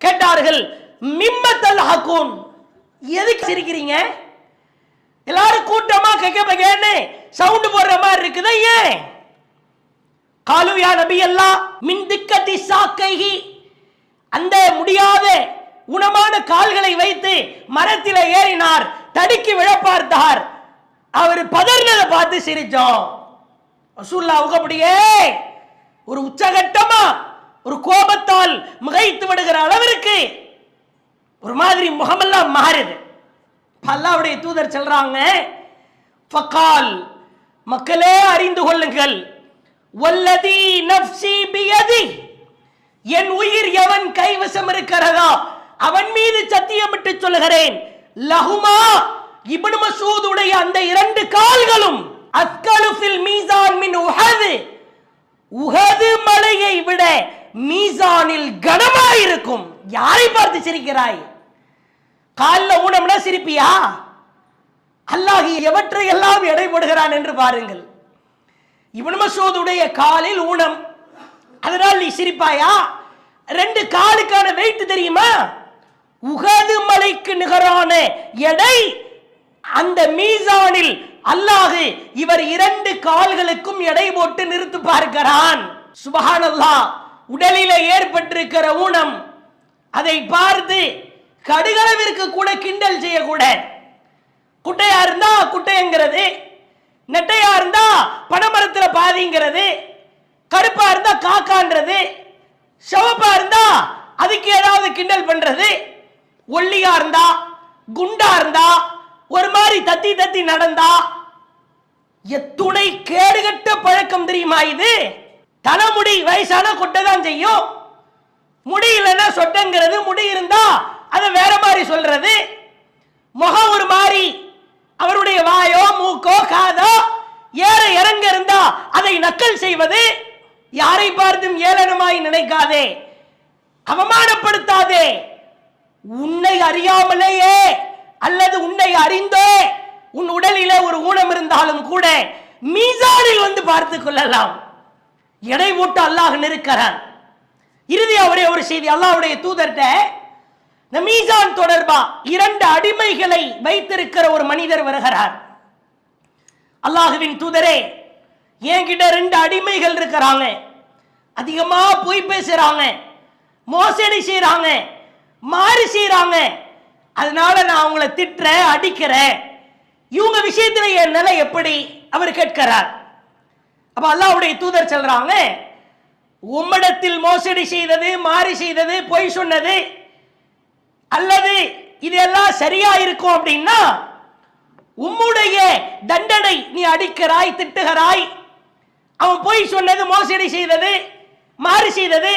கேட்டார்கள், மிம்ம தல்ஹகுன், எதுக்கு சிரிக்கிறீங்க? எல்லாரும் கூட்டமா கெகபகேன்னு சவுண்ட் போடுற மாதிரி இருக்குது, ஏன்? காலு யா நபி அல்லாஹ் மின் திக்கத்தி சாக்கைஹி, அந்த முடியாத ஊனமான கால்களை வைத்து மரத்தில் ஏறினார், தடுக்கி விழ பார்த்தார், அவர் பதறினதை பார்த்து சிரிச்சோம். ரசூலுல்லாஹ் அப்படியே ஒரு உச்சகட்டமா ஒரு கோபத்தால் முகைத்து விடுகிற அளவிற்கு ஒரு மாதிரி முகமெல்லாம் மாறுது. அல்லாஹ்வுடைய தூதர் சொல்றாங்க, ஃபகால், மக்களே அறிந்து கொள்ளுங்கள், வல்லதி நஃப்ஸி பியதி, என் உயிர் எவன் கைவசம் இருக்கிறதோ அவன் மீது சத்தியமிட்டு சொல்கிறேன், லஹுமா, இப்னு மஸ்ஊத் உடைய அந்த இரண்டு கால்களும் அஸ்கலு ஃபில் மீசான் மின் உஹது, உஹது மலையை விட மீசானில் கனமாயிருக்கும். யாரை பார்த்து சிரிக்கிறாய்? கால்ல ஊனம்னா சிரிப்பியா? அல்லாஹ் எவற்றை எல்லாம் எடை போடுகிறான் என்று பாருங்கள். இப்னு மஸ்ஊத் உடைய காலில் ஊனம், அதனால் நீ சிரிப்பாயா? ரெண்டு காலுக்கான வெயிட் தெரியுமா? உஹது மலைக்கு நிகரான எடை அந்த மீசானில் அல்லாஹ் இவர் இரண்டு கால்களுக்கும் எடை போட்டு நிறுத்தி பார்க்கிறான். சுப்ஹானல்லாஹ். உடலில ஏற்பட்டிருக்கிற ஊனம், அதை பார்த்து கடுகளவிற்கு கூட கிண்டல் செய்யக்கூட. குட்டையா இருந்தா குட்டைங்கிறது, நெட்டையா இருந்தா பனைமரத்தில் பாதிங்கிறது, கருப்பா இருந்தா காக்கான்றது, சிவப்பா இருந்தா அதுக்கு ஏதாவது கிண்டல் பண்றது, ஒல்லியா இருந்தா குண்டா இருந்தா ஒரு மாதிரி தத்தி தத்தி நடந்தா, எத்துணை கேடுகட்ட பழக்கம் தெரியுமா இது? தலைமுடி வயசான கொட்டை தான் செய்யும், முடி இல்லைன்னா சொட்டங்கிறது, முடி இருந்தா அதை வேற மாதிரி சொல்றது, முகம் ஒரு மாதிரி, அவருடைய வாயோ மூக்கோ காதோ ஏற இறங்க இருந்தா அதை நக்கல் செய்வது. யாரை பார்த்தும் ஏளனமாய் நினைக்காதே, அவமானப்படுத்தாதே. உன்னை அறியாமலேயே அல்லது உன்னை அறிந்தே உன் உடலிலே ஒரு ஊனம் இருந்தாலும் கூட மீசானில் வந்து பார்த்துக் கொள்ளலாம். எடை போட்டு அல்லாஹ் நிற்கிறான். இறுதியா ஒரே ஒரு செய்தி, அல்லாஹ்வுடைய தூதர்கிட்ட இந்த மீசான் தொடர்பா இரண்டு அடிமைகளை வைத்திருக்கிற ஒரு மனிதர் வருகிறார். அல்லாஹ்வின் தூதரே, என்கிட்ட ரெண்டு அடிமைகள் இருக்கிறாங்க, அதிகமா பொய் பேசுறாங்க, மோசடி செய்யறாங்க, மாறு செய்யறாங்க, அதனால நான் அவங்கள திட்டுறேன், அடிக்கிறேன், இவங்க விஷயத்துல என் நிலை எப்படி? அவர் கேட்கிறார். அப்ப அல்லாஹ்வுடைய தூதர் சொல்றாங்க, உம்மிடத்தில் மோசடி செய்தது, மாறு செய்தது, பொய் சொன்னது அல்லது இதெல்லாம் சரியா இருக்கும் அப்படின்னா உம்முடைய தண்டனை, நீ அடிக்கிறாய், திட்டுகிறாய், அவன் பொய் சொன்னது, மோசடி செய்தது, மாறு செய்தது,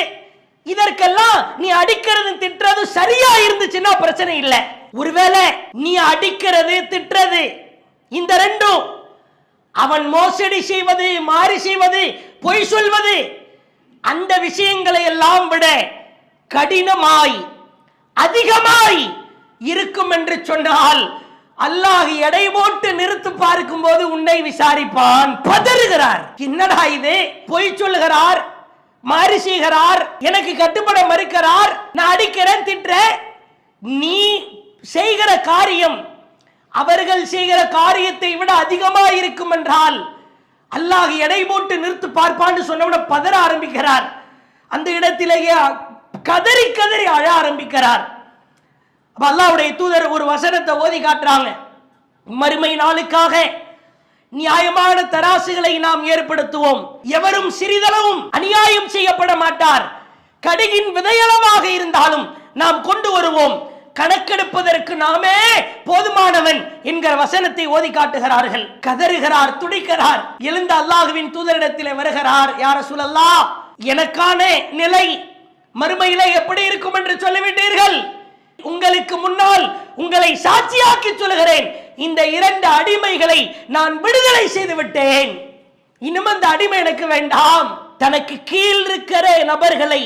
இதற்கெல்லாம் நீ அடிக்கிறது திட்டுறது சரியா இருந்துச்சுன்னா பிரச்சனை இல்லை. ஒருவேளை நீ அடிக்கிறது திட்டுறது இந்த ரெண்டும் அவன் மோசடி செய்வது, மாறி செய்வது, பொய் சொல்வது, அந்த விஷயங்களை எல்லாம் விட கடினமாய் அதிகமாய் இருக்கும் என்று சொன்னால் அல்லாஹ் எடை போட்டு நிறுத்து பார்க்கும் போது உன்னை விசாரிப்பான். பதறுகிறார். என்னடா இது? பொய் சொல்லுகிறார், மாறி செய்கிறார், எனக்கு கட்டுப்பட மறுக்கிறார், நான் அடிக்கிறேன், திட்டுறேன். நீ செய்கிற காரியம் அவர்கள் செய்கிற காரியத்தை விட அதிகமாக இருக்கும் என்றால் அல்லாஹ் எடை போட்டு நிறுத்து பார்ப்பான்னு சொன்னவுட பதற ஆரம்பிக்கிறார். அந்த இடத்திலேயே கதறி கதறி அழ ஆரம்பிக்கிறார். அல்லாஹ்வுடைய தூதர் ஒரு வசனத்தை ஓதி காட்டுறாங்க. மறுமை நாளுக்காக நியாயமான தராசுகளை நாம் ஏற்படுத்துவோம். எவரும் சிறிதளவும் அநியாயம் செய்யப்பட மாட்டார். கடுகின் விதையளவாக இருந்தாலும் நாம் கொண்டு வருவோம். கணக்கெடுப்பதற்கு நாமே போதுமானவன் என்கிற வசனத்தை ஓதி காட்டுகிறார்கள். கதறுகிறார், துடிக்கிறார். எழுந்த அல்லாஹ்வின் தூதரிடத்தில் வருகிறார். யா ரசூலல்லாஹ், எனக்கான நிலை மறுமையிலே எப்படி இருக்கும் என்று சொல்லிவிட்டீர்கள். உங்களுக்கு முன்னால் உங்களை சாட்சியாக்கி சொல்கிறேன், இந்த 2 அடிமைகளை நான் விடுதலை செய்து விட்டேன். இன்னும் அந்த அடிமை எனக்கு வேண்டாம். தனக்கு கீழ் இருக்கிற நபர்களை,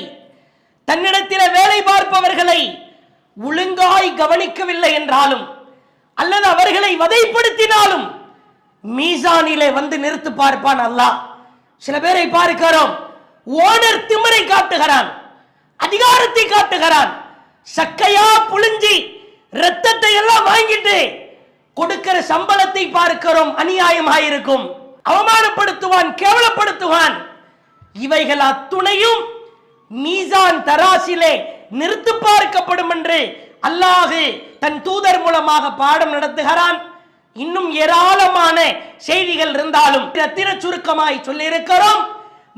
தன்னிடத்தில் வேலை பார்ப்பவர்களை ஒழுங்காய் கவனிக்கவில்லை என்றாலும் அல்லது அவர்களை வதைப்படுத்தினாலும் மீசானிலே வந்து நிறுத்து பார்ப்பான் அல்லாஹ். சில பேரை பார்க்கிறோம், ஓனர் திமிரை காட்டுகிறான், அதிகாரத்தை காட்டுகிறான், சக்கையா புழிஞ்சி ரத்தத்தை எல்லாம் வாங்கிட்டு கொடுக்கிற சம்பளத்தை பார்க்கிறோம், அநியாயமாயிருக்கும். அவமானப்படுத்துவான், கேவலப்படுத்துவான். இவைகள் அத்துணையும் மீசான் தராசிலே நிறுத்து பார்க்கப்படும் என்று அல்லாஹ் தன் தூதர் மூலமாக பாடம் நடத்துகிறான். இன்னும் ஏராளமான செய்திகள் இருந்தாலும் ரத்தின சுருக்கமாய் சொல்லி இருக்கிறோம்.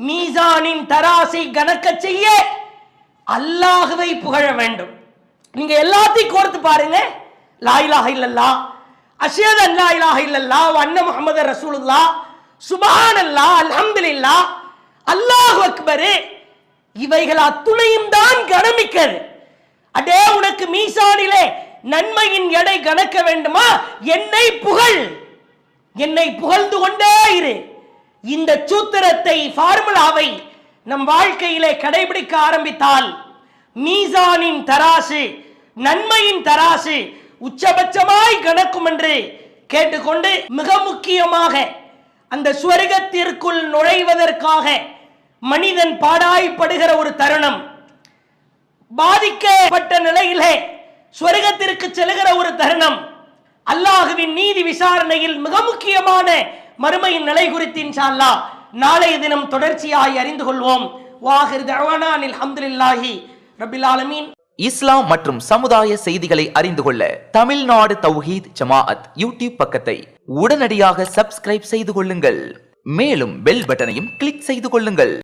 மீசானின் தராசை கணக்க செய்ய அல்லாஹ்வை புகழ வேண்டும். நீங்க எல்லாத்தையும் கோர்த்து பாருங்க. லா இலாஹ இல்லல்லாஹ், அஷ்ஹது அன் லா இலாஹ இல்லல்லாஹ் வ அன்ன முஹம்மது ரசூலுல்லாஹ், சுப்ஹானல்லாஹ், அல்ஹம்துலில்லாஹ், அல்லாஹு அக்பர், இவைகள் அத்துணையும் தான் கணமிக்கிறது. அடே, உனக்கு மீசானிலே நன்மையின் எடை கணக்க வேண்டுமா? என்னை புகழ், என்னை புகழ்ந்து கொண்டே இரு. இந்த சூத்திரத்தை, ஃபார்முலாவை நம் வாழ்க்கையிலே கடைபிடிக்க ஆரம்பித்தால் மீசானின் தராசு, நன்மையின் தராசு உச்சபட்சமாய் கணக்கும் என்று கேட்டுக்கொண்டு, மிக முக்கியமாக அந்த சுவர்க்கத்திற்குள் நுழைவதற்காக மனிதன் பாடாய்ப்படுகிற ஒரு தருணம், பாதிக்கப்பட்ட நிலையிலே சுவர்க்கத்திற்கு செல்கிற ஒரு தருணம், அல்லாஹ்வின் நீதி விசாரணையில் மிக முக்கியமான மறுமையின் நிலை குறித்து இன்ஷா அல்லாஹ் நாளைய தினம் தொடர்ச்சியாய் அறிந்து கொள்வோம். வாஹிர் தஅவானா அல்ஹம்துலில்லாஹி ரப்பில் ஆலமீன். இஸ்லாம் மற்றும் சமுதாய செய்திகளை அறிந்து கொள்ள தமிழ்நாடு தௌஹீத் ஜமாஅத் யூடியூப் பக்கத்தை உடனடியாக சப்ஸ்கிரைப் செய்து கொள்ளுங்கள். மேலும் பெல் பட்டனையும் கிளிக் செய்து கொள்ளுங்கள்.